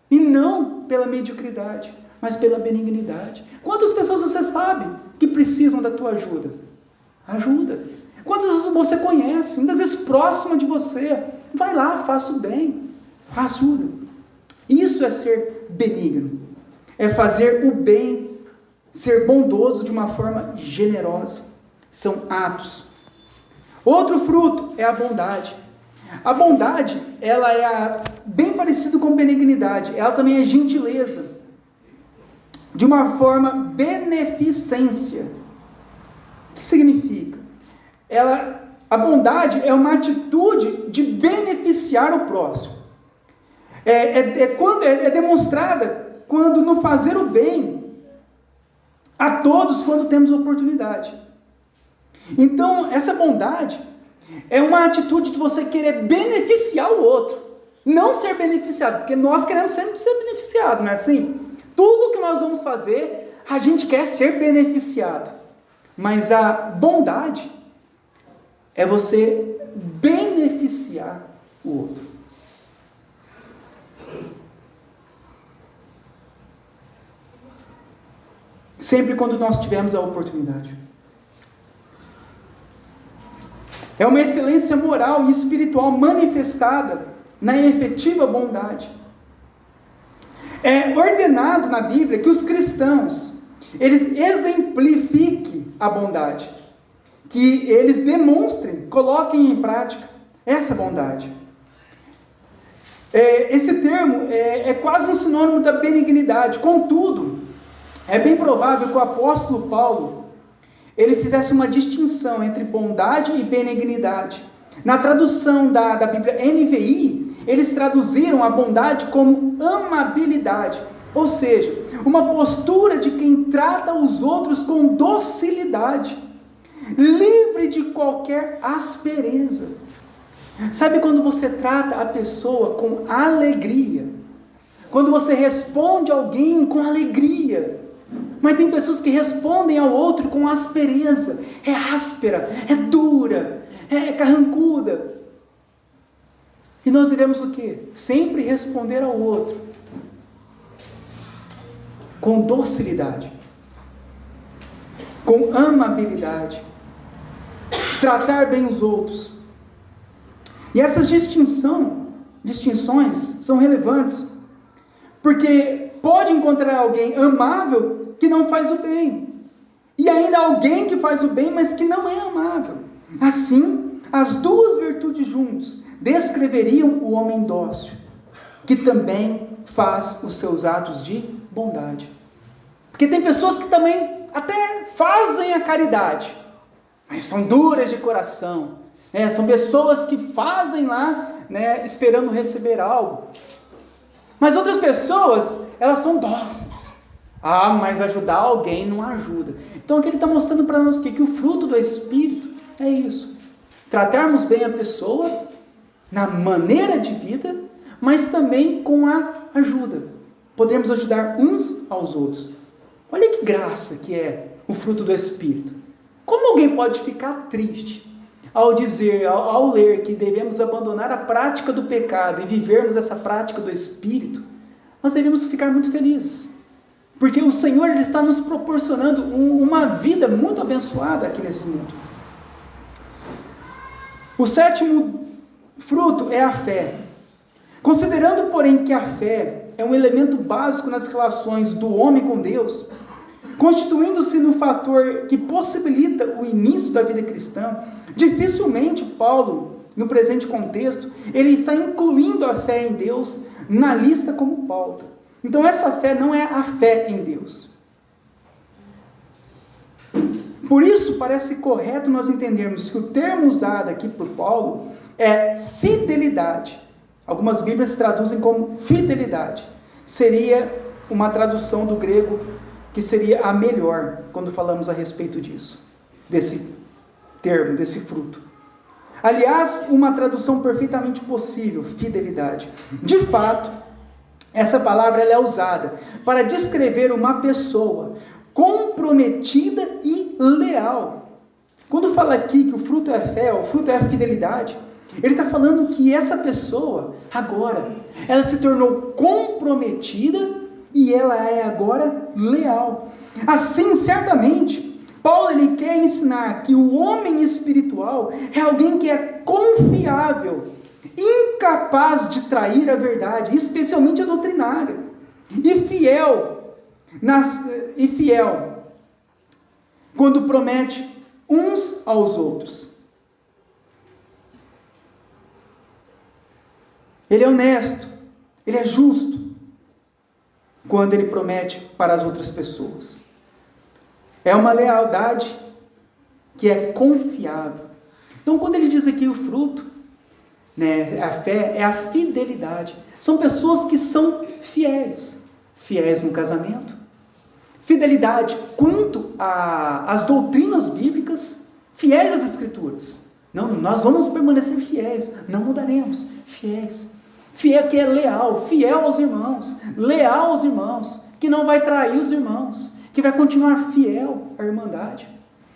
E não pela mediocridade, mas pela benignidade. Quantas pessoas você sabe que precisam da tua ajuda? Ajuda. Quantas pessoas você conhece, muitas vezes próxima de você? Vai lá, faça o bem, ajuda. Isso é ser benigno. É fazer o bem, ser bondoso de uma forma generosa. São atos. Outro fruto é a bondade. A bondade, ela é bem parecida com benignidade, ela também é gentileza, de uma forma beneficência. O que significa? A bondade é uma atitude de beneficiar o próximo. É demonstrada quando no fazer o bem a todos quando temos oportunidade. Então, essa bondade é uma atitude de você querer beneficiar o outro, não ser beneficiado, porque nós queremos sempre ser beneficiados, não é assim? Tudo que nós vamos fazer, a gente quer ser beneficiado, mas a bondade é você beneficiar o outro. sempre quando nós tivermos a oportunidade. É uma excelência moral e espiritual manifestada na efetiva bondade. É ordenado na Bíblia que os cristãos, eles exemplifiquem a bondade, que eles demonstrem, coloquem em prática essa bondade. Esse termo é quase um sinônimo da benignidade. Contudo, é bem provável que o apóstolo Paulo ele fizesse uma distinção entre bondade e benignidade. Na tradução da Bíblia NVI, eles traduziram a bondade como amabilidade, ou seja, uma postura de quem trata os outros com docilidade, livre de qualquer aspereza. Sabe quando você trata a pessoa com alegria? Quando você responde a alguém com alegria. Mas tem pessoas que respondem ao outro com aspereza. É áspera, é dura, é carrancuda. E nós devemos o quê? Sempre responder ao outro com docilidade, com amabilidade, tratar bem os outros. E essas distinções são relevantes, porque pode encontrar alguém amável que não faz o bem, e ainda alguém que faz o bem, mas que não é amável. Assim, as duas virtudes juntos descreveriam o homem dócil, que também faz os seus atos de bondade. Porque tem pessoas que também até fazem a caridade, mas são duras de coração. São pessoas que fazem lá, esperando receber algo. Mas outras pessoas, elas são dóceis. Mas ajudar alguém não ajuda. Então aqui ele está mostrando para nós que o fruto do Espírito é isso. Tratarmos bem a pessoa, na maneira de vida, mas também com a ajuda. Podemos ajudar uns aos outros. Olha que graça que é o fruto do Espírito. Como alguém pode ficar triste ao ler que devemos abandonar a prática do pecado e vivermos essa prática do Espírito? Nós devemos ficar muito felizes, porque o Senhor ele está nos proporcionando uma vida muito abençoada aqui nesse mundo. O sétimo fruto é a fé. Considerando, porém, que a fé é um elemento básico nas relações do homem com Deus, constituindo-se no fator que possibilita o início da vida cristã, dificilmente Paulo, no presente contexto, ele está incluindo a fé em Deus na lista como pauta. Então essa fé não é a fé em Deus. Por isso parece correto nós entendermos que o termo usado aqui por Paulo é fidelidade. Algumas Bíblias traduzem como fidelidade. Seria uma tradução do grego que seria a melhor quando falamos a respeito disso, desse termo, desse fruto. Aliás, uma tradução perfeitamente possível, fidelidade. De fato, essa palavra ela é usada para descrever uma pessoa comprometida e leal. Quando fala aqui que o fruto é a fé, o fruto é a fidelidade, ele está falando que essa pessoa, agora, ela se tornou comprometida e ela é agora leal. Assim, certamente, Paulo ele quer ensinar que o homem espiritual é alguém que é confiável, incapaz de trair a verdade, especialmente a doutrinária, e fiel quando promete uns aos outros. Ele é honesto, ele é justo quando ele promete para as outras pessoas. É uma lealdade que é confiável. Então, quando ele diz aqui o fruto, a fé é a fidelidade. São pessoas que são fiéis. Fiéis no casamento. Fidelidade quanto às doutrinas bíblicas, fiéis às Escrituras. Não, nós vamos permanecer fiéis, não mudaremos. Fiéis. Fiel que é leal, fiel aos irmãos, leal aos irmãos, que não vai trair os irmãos, que vai continuar fiel à irmandade.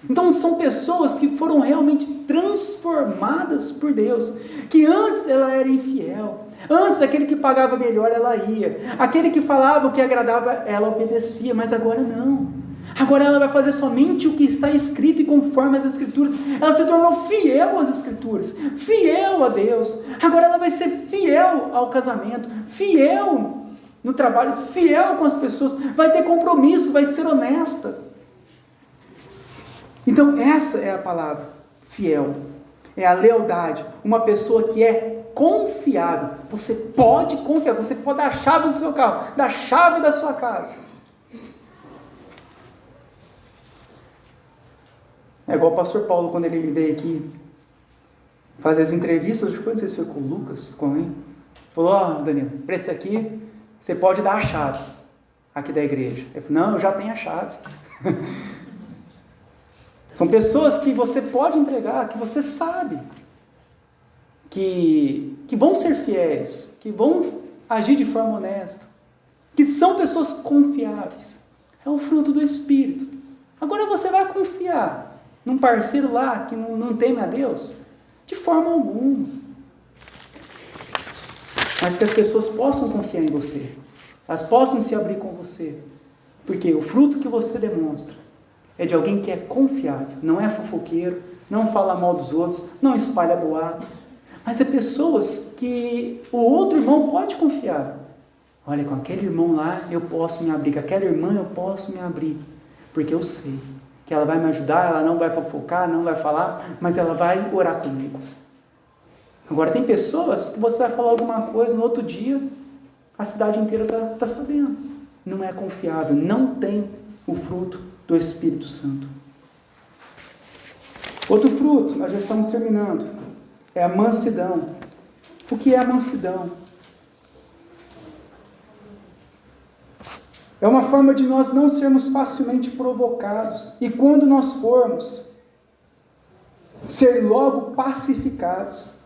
Então são pessoas que foram realmente transformadas por Deus, que antes ela era infiel, antes aquele que pagava melhor ela ia, aquele que falava o que agradava ela obedecia, mas agora não, Agora ela vai fazer somente o que está escrito e conforme as Escrituras. Ela se tornou fiel às Escrituras, fiel a Deus. Agora ela vai ser fiel ao casamento, fiel no trabalho, fiel com as pessoas, vai ter compromisso, vai ser honesta. Então essa é a palavra, fiel. É a lealdade, uma pessoa que é confiável. Você pode confiar, você pode dar a chave do seu carro, dar a chave da sua casa. É igual o pastor Paulo, quando ele veio aqui fazer as entrevistas, não sei se foi com o Lucas, com alguém, falou, Danilo, para esse aqui, você pode dar a chave aqui da igreja. Ele falou, não, eu já tenho a chave. São pessoas que você pode entregar, que você sabe, que vão ser fiéis, que vão agir de forma honesta, que são pessoas confiáveis. É o fruto do Espírito. Agora você vai confiar num parceiro lá que não teme a Deus? De forma alguma. Mas que as pessoas possam confiar em você. Elas possam se abrir com você. Porque o fruto que você demonstra é de alguém que é confiável. Não é fofoqueiro, não fala mal dos outros, não espalha boato. Mas é pessoas que o outro irmão pode confiar. Olha, com aquele irmão lá eu posso me abrir. Com aquela irmã eu posso me abrir. Porque eu sei que ela vai me ajudar, ela não vai fofocar, não vai falar, mas ela vai orar comigo. Agora tem pessoas que você vai falar alguma coisa, no outro dia a cidade inteira está sabendo. Não é confiável, não tem o fruto do Espírito Santo. Outro fruto, nós já estamos terminando, é a mansidão. O que é a mansidão? É uma forma de nós não sermos facilmente provocados. E quando nós formos, ser logo pacificados.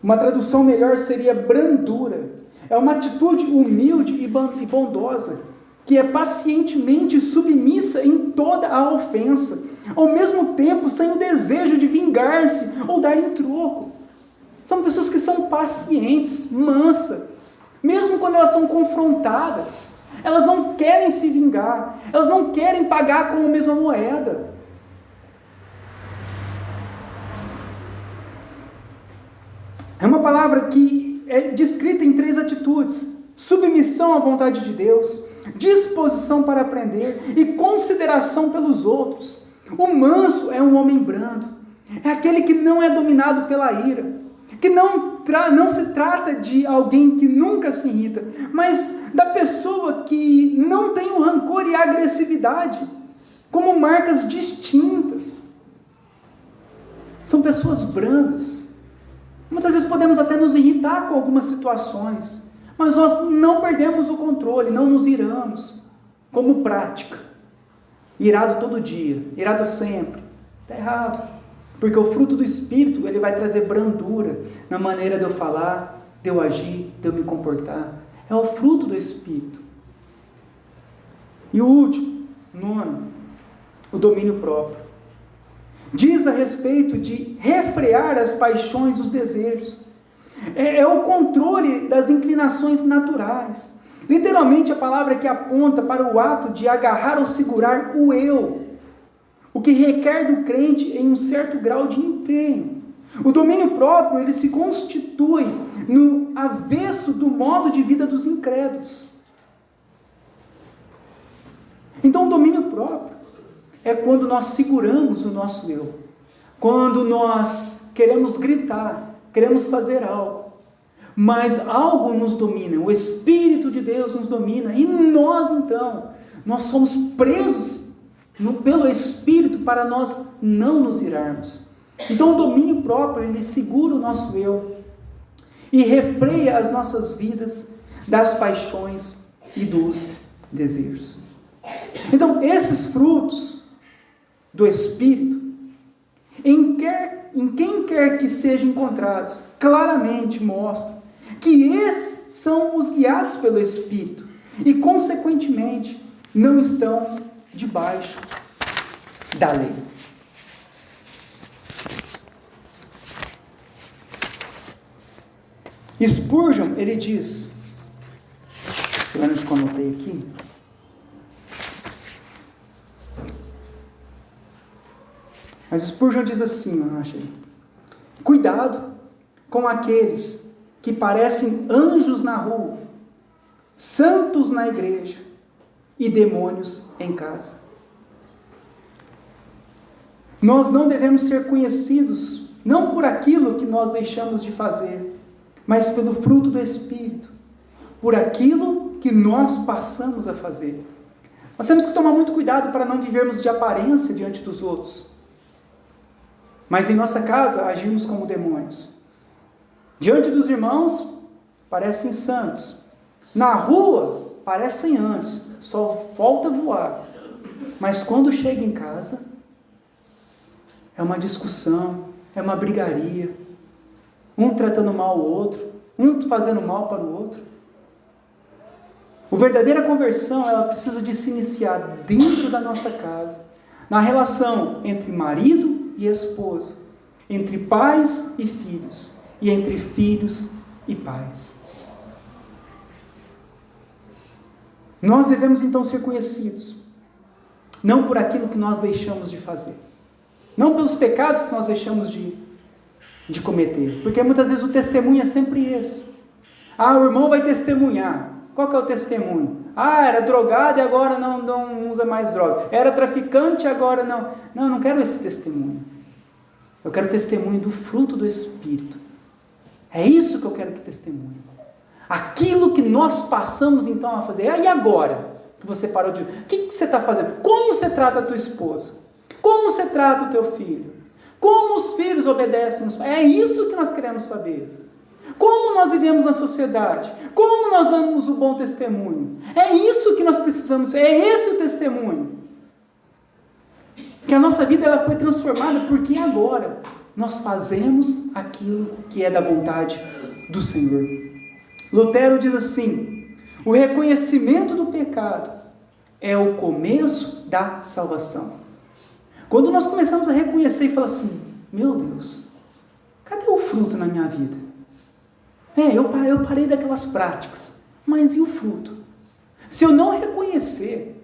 Uma tradução melhor seria brandura. É uma atitude humilde e bondosa, que é pacientemente submissa em toda a ofensa, ao mesmo tempo sem o desejo de vingar-se ou dar em troco. São pessoas que são pacientes, mansas, mesmo quando elas são confrontadas. Elas não querem se vingar, elas não querem pagar com a mesma moeda. É uma palavra que é descrita em 3 atitudes: submissão à vontade de Deus, disposição para aprender e consideração pelos outros. O manso é um homem brando, é aquele que não é dominado pela ira, que não se trata de alguém que nunca se irrita, mas da pessoa que não tem o rancor e a agressividade como marcas distintas. São pessoas brandas. Muitas vezes podemos até nos irritar com algumas situações, mas nós não perdemos o controle, não nos iramos. Como prática, irado todo dia, irado sempre, está errado. Porque o fruto do Espírito, ele vai trazer brandura na maneira de eu falar, de eu agir, de eu me comportar. É o fruto do Espírito. E o último, 9, o domínio próprio. Diz a respeito de refrear as paixões e os desejos. É o controle das inclinações naturais. Literalmente a palavra que aponta para o ato de agarrar ou segurar o eu, o que requer do crente em um certo grau de empenho. O domínio próprio, ele se constitui no avesso do modo de vida dos incrédulos. Então o domínio próprio é quando nós seguramos o nosso eu, quando nós queremos gritar, queremos fazer algo, mas algo nos domina, o Espírito de Deus nos domina, e nós então, nós somos presos pelo Espírito para nós não nos irarmos. Então o domínio próprio, ele segura o nosso eu e refreia as nossas vidas das paixões e dos desejos. Então esses frutos do Espírito, em quem quer que sejam encontrados, claramente mostram que esses são os guiados pelo Espírito e consequentemente não estão debaixo da lei. Spurgeon, ele diz, pelo menos que eu anotei aqui, Mas Spurgeon diz assim, eu achei: cuidado com aqueles que parecem anjos na rua, santos na igreja e demônios em casa. Nós não devemos ser conhecidos não por aquilo que nós deixamos de fazer, mas pelo fruto do Espírito, por aquilo que nós passamos a fazer. Nós temos que tomar muito cuidado para não vivermos de aparência diante dos outros, mas em nossa casa agimos como demônios. Diante dos irmãos, parecem santos. Na rua, parecem anjos. Só falta voar. Mas quando chega em casa, é uma discussão, é uma brigaria. Um tratando mal o outro, um fazendo mal para o outro. A verdadeira conversão, ela precisa de se iniciar dentro da nossa casa, na relação entre marido e esposa, entre pais e filhos, e entre filhos e pais. Nós devemos então ser conhecidos, não por aquilo que nós deixamos de fazer, não pelos pecados que nós deixamos de cometer, porque muitas vezes o testemunho é sempre esse. O irmão vai testemunhar. Qual que é o testemunho? Era drogado e agora não usa mais droga. Era traficante e agora não. Não quero esse testemunho. Eu quero testemunho do fruto do Espírito. É isso que eu quero que testemunhe. Aquilo que nós passamos então a fazer. E agora? Que você parou de... O que você está fazendo? Como você trata a tua esposa? Como você trata o teu filho? Como os filhos obedecem? É isso que nós queremos saber. Como nós vivemos na sociedade? Como nós damos o bom testemunho? É isso que nós precisamos. É esse o testemunho. Que a nossa vida ela foi transformada porque agora nós fazemos aquilo que é da vontade do Senhor. Lutero diz assim: o reconhecimento do pecado é o começo da salvação. Quando nós começamos a reconhecer e falar assim: meu Deus, cadê o fruto na minha vida? Eu parei daquelas práticas, mas e o fruto? Se eu não reconhecer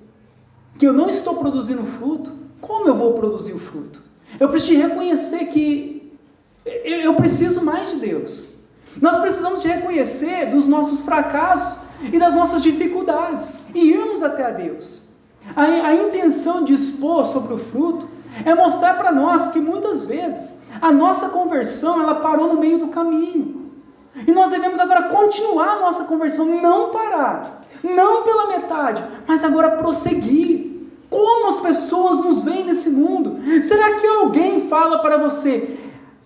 que eu não estou produzindo fruto, como eu vou produzir o fruto? Eu preciso reconhecer que eu preciso mais de Deus. Nós precisamos de reconhecer dos nossos fracassos e das nossas dificuldades e irmos até a Deus. A intenção de expor sobre o fruto é mostrar para nós que muitas vezes a nossa conversão ela parou no meio do caminho. E nós devemos agora continuar a nossa conversão, não parar, não pela metade, mas agora prosseguir. Como as pessoas nos veem nesse mundo? Será que alguém fala para você,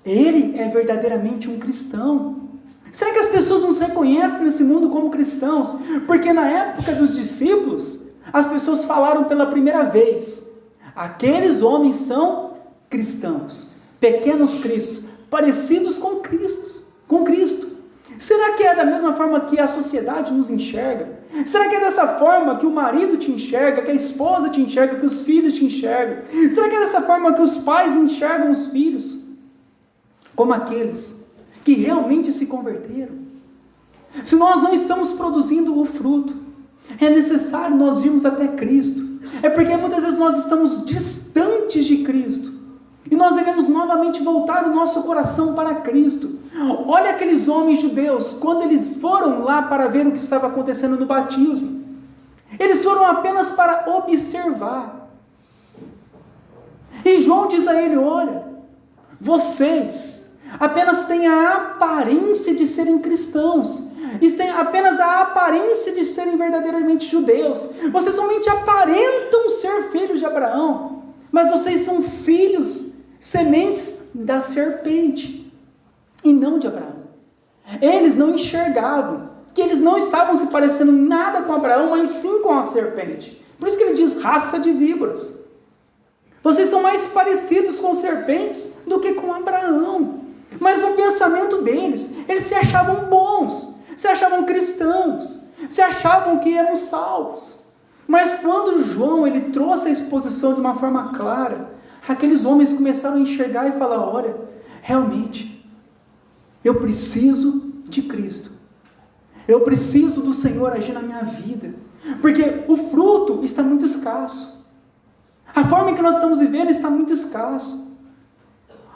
ele é verdadeiramente um cristão? Será que as pessoas nos reconhecem nesse mundo como cristãos? Porque na época dos discípulos, as pessoas falaram pela primeira vez, aqueles homens são cristãos, pequenos cristos, parecidos com Cristo. Será que é da mesma forma que a sociedade nos enxerga? Será que é dessa forma que o marido te enxerga, que a esposa te enxerga, que os filhos te enxergam? Será que é dessa forma que os pais enxergam os filhos? Como aqueles que realmente se converteram? Se nós não estamos produzindo o fruto, é necessário nós irmos até Cristo. É porque muitas vezes nós estamos distantes de Cristo. E nós devemos novamente voltar o nosso coração para Cristo. Olha aqueles homens judeus, quando eles foram lá para ver o que estava acontecendo no batismo. Eles foram apenas para observar. E João diz a ele, olha, vocês apenas têm a aparência de serem cristãos. Eles têm apenas a aparência de serem verdadeiramente judeus. Vocês somente aparentam ser filhos de Abraão. Mas vocês são filhos, sementes da serpente, e não de Abraão. Eles não enxergavam que eles não estavam se parecendo nada com Abraão, mas sim com a serpente. Por isso que ele diz raça de víboras. Vocês são mais parecidos com serpentes do que com Abraão. Mas no pensamento deles, eles se achavam bons, se achavam cristãos, se achavam que eram salvos. Mas quando João ele trouxe a exposição de uma forma clara, aqueles homens começaram a enxergar e falar, olha, realmente, eu preciso de Cristo. Eu preciso do Senhor agir na minha vida. Porque o fruto está muito escasso. A forma em que nós estamos vivendo está muito escasso.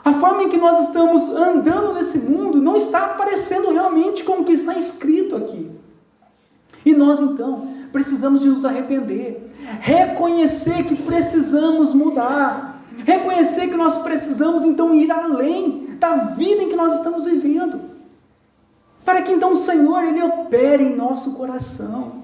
A forma em que nós estamos andando nesse mundo não está aparecendo realmente como que está escrito aqui. E nós então precisamos de nos arrepender, reconhecer que precisamos mudar, reconhecer que nós precisamos então ir além da vida em que nós estamos vivendo, para que então o Senhor Ele opere em nosso coração.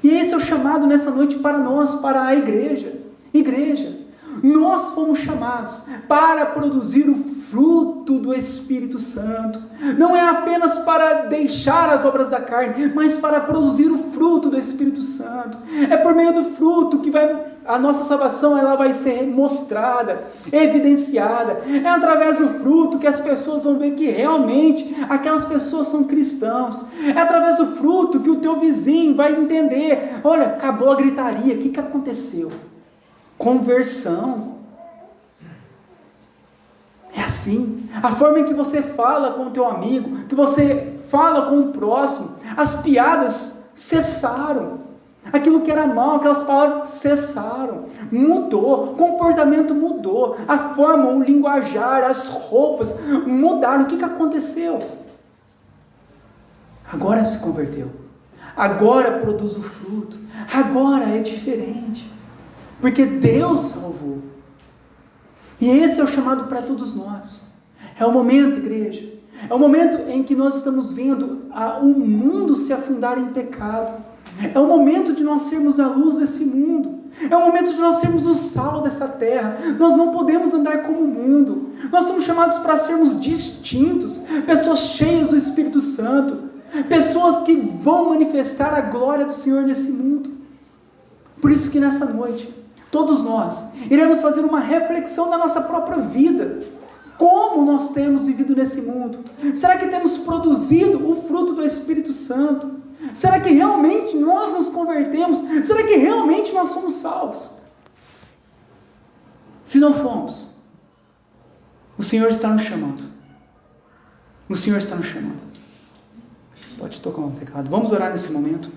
E esse é o chamado nessa noite para nós, para a igreja. Igreja, nós fomos chamados para produzir o fruto do Espírito Santo. Não é apenas para deixar as obras da carne, mas para produzir o fruto do Espírito Santo. É por meio do fruto que a nossa salvação ela vai ser mostrada, evidenciada. É através do fruto que as pessoas vão ver que realmente aquelas pessoas são cristãos. É através do fruto que o teu vizinho vai entender: olha, acabou a gritaria, o que aconteceu? Conversão. É assim, a forma em que você fala com o teu amigo, que você fala com o próximo, as piadas cessaram, aquilo que era mal, aquelas palavras cessaram, mudou, o comportamento mudou, a forma, o linguajar, as roupas mudaram. O que aconteceu? Agora se converteu, agora produz o fruto, agora é diferente, porque Deus salvou. E esse é o chamado para todos nós. É o momento, igreja, é o momento em que nós estamos vendo o mundo se afundar em pecado. É o momento de nós sermos a luz desse mundo. É o momento de nós sermos o sal dessa terra. Nós não podemos andar como o mundo. Nós somos chamados para sermos distintos, pessoas cheias do Espírito Santo, pessoas que vão manifestar a glória do Senhor nesse mundo. Por isso que nessa noite, todos nós iremos fazer uma reflexão da nossa própria vida. Como nós temos vivido nesse mundo? Será que temos produzido o fruto do Espírito Santo? Será que realmente nós nos convertemos? Será que realmente nós somos salvos? Se não fomos, o Senhor está nos chamando. O Senhor está nos chamando. Pode tocar um teclado. Vamos orar nesse momento.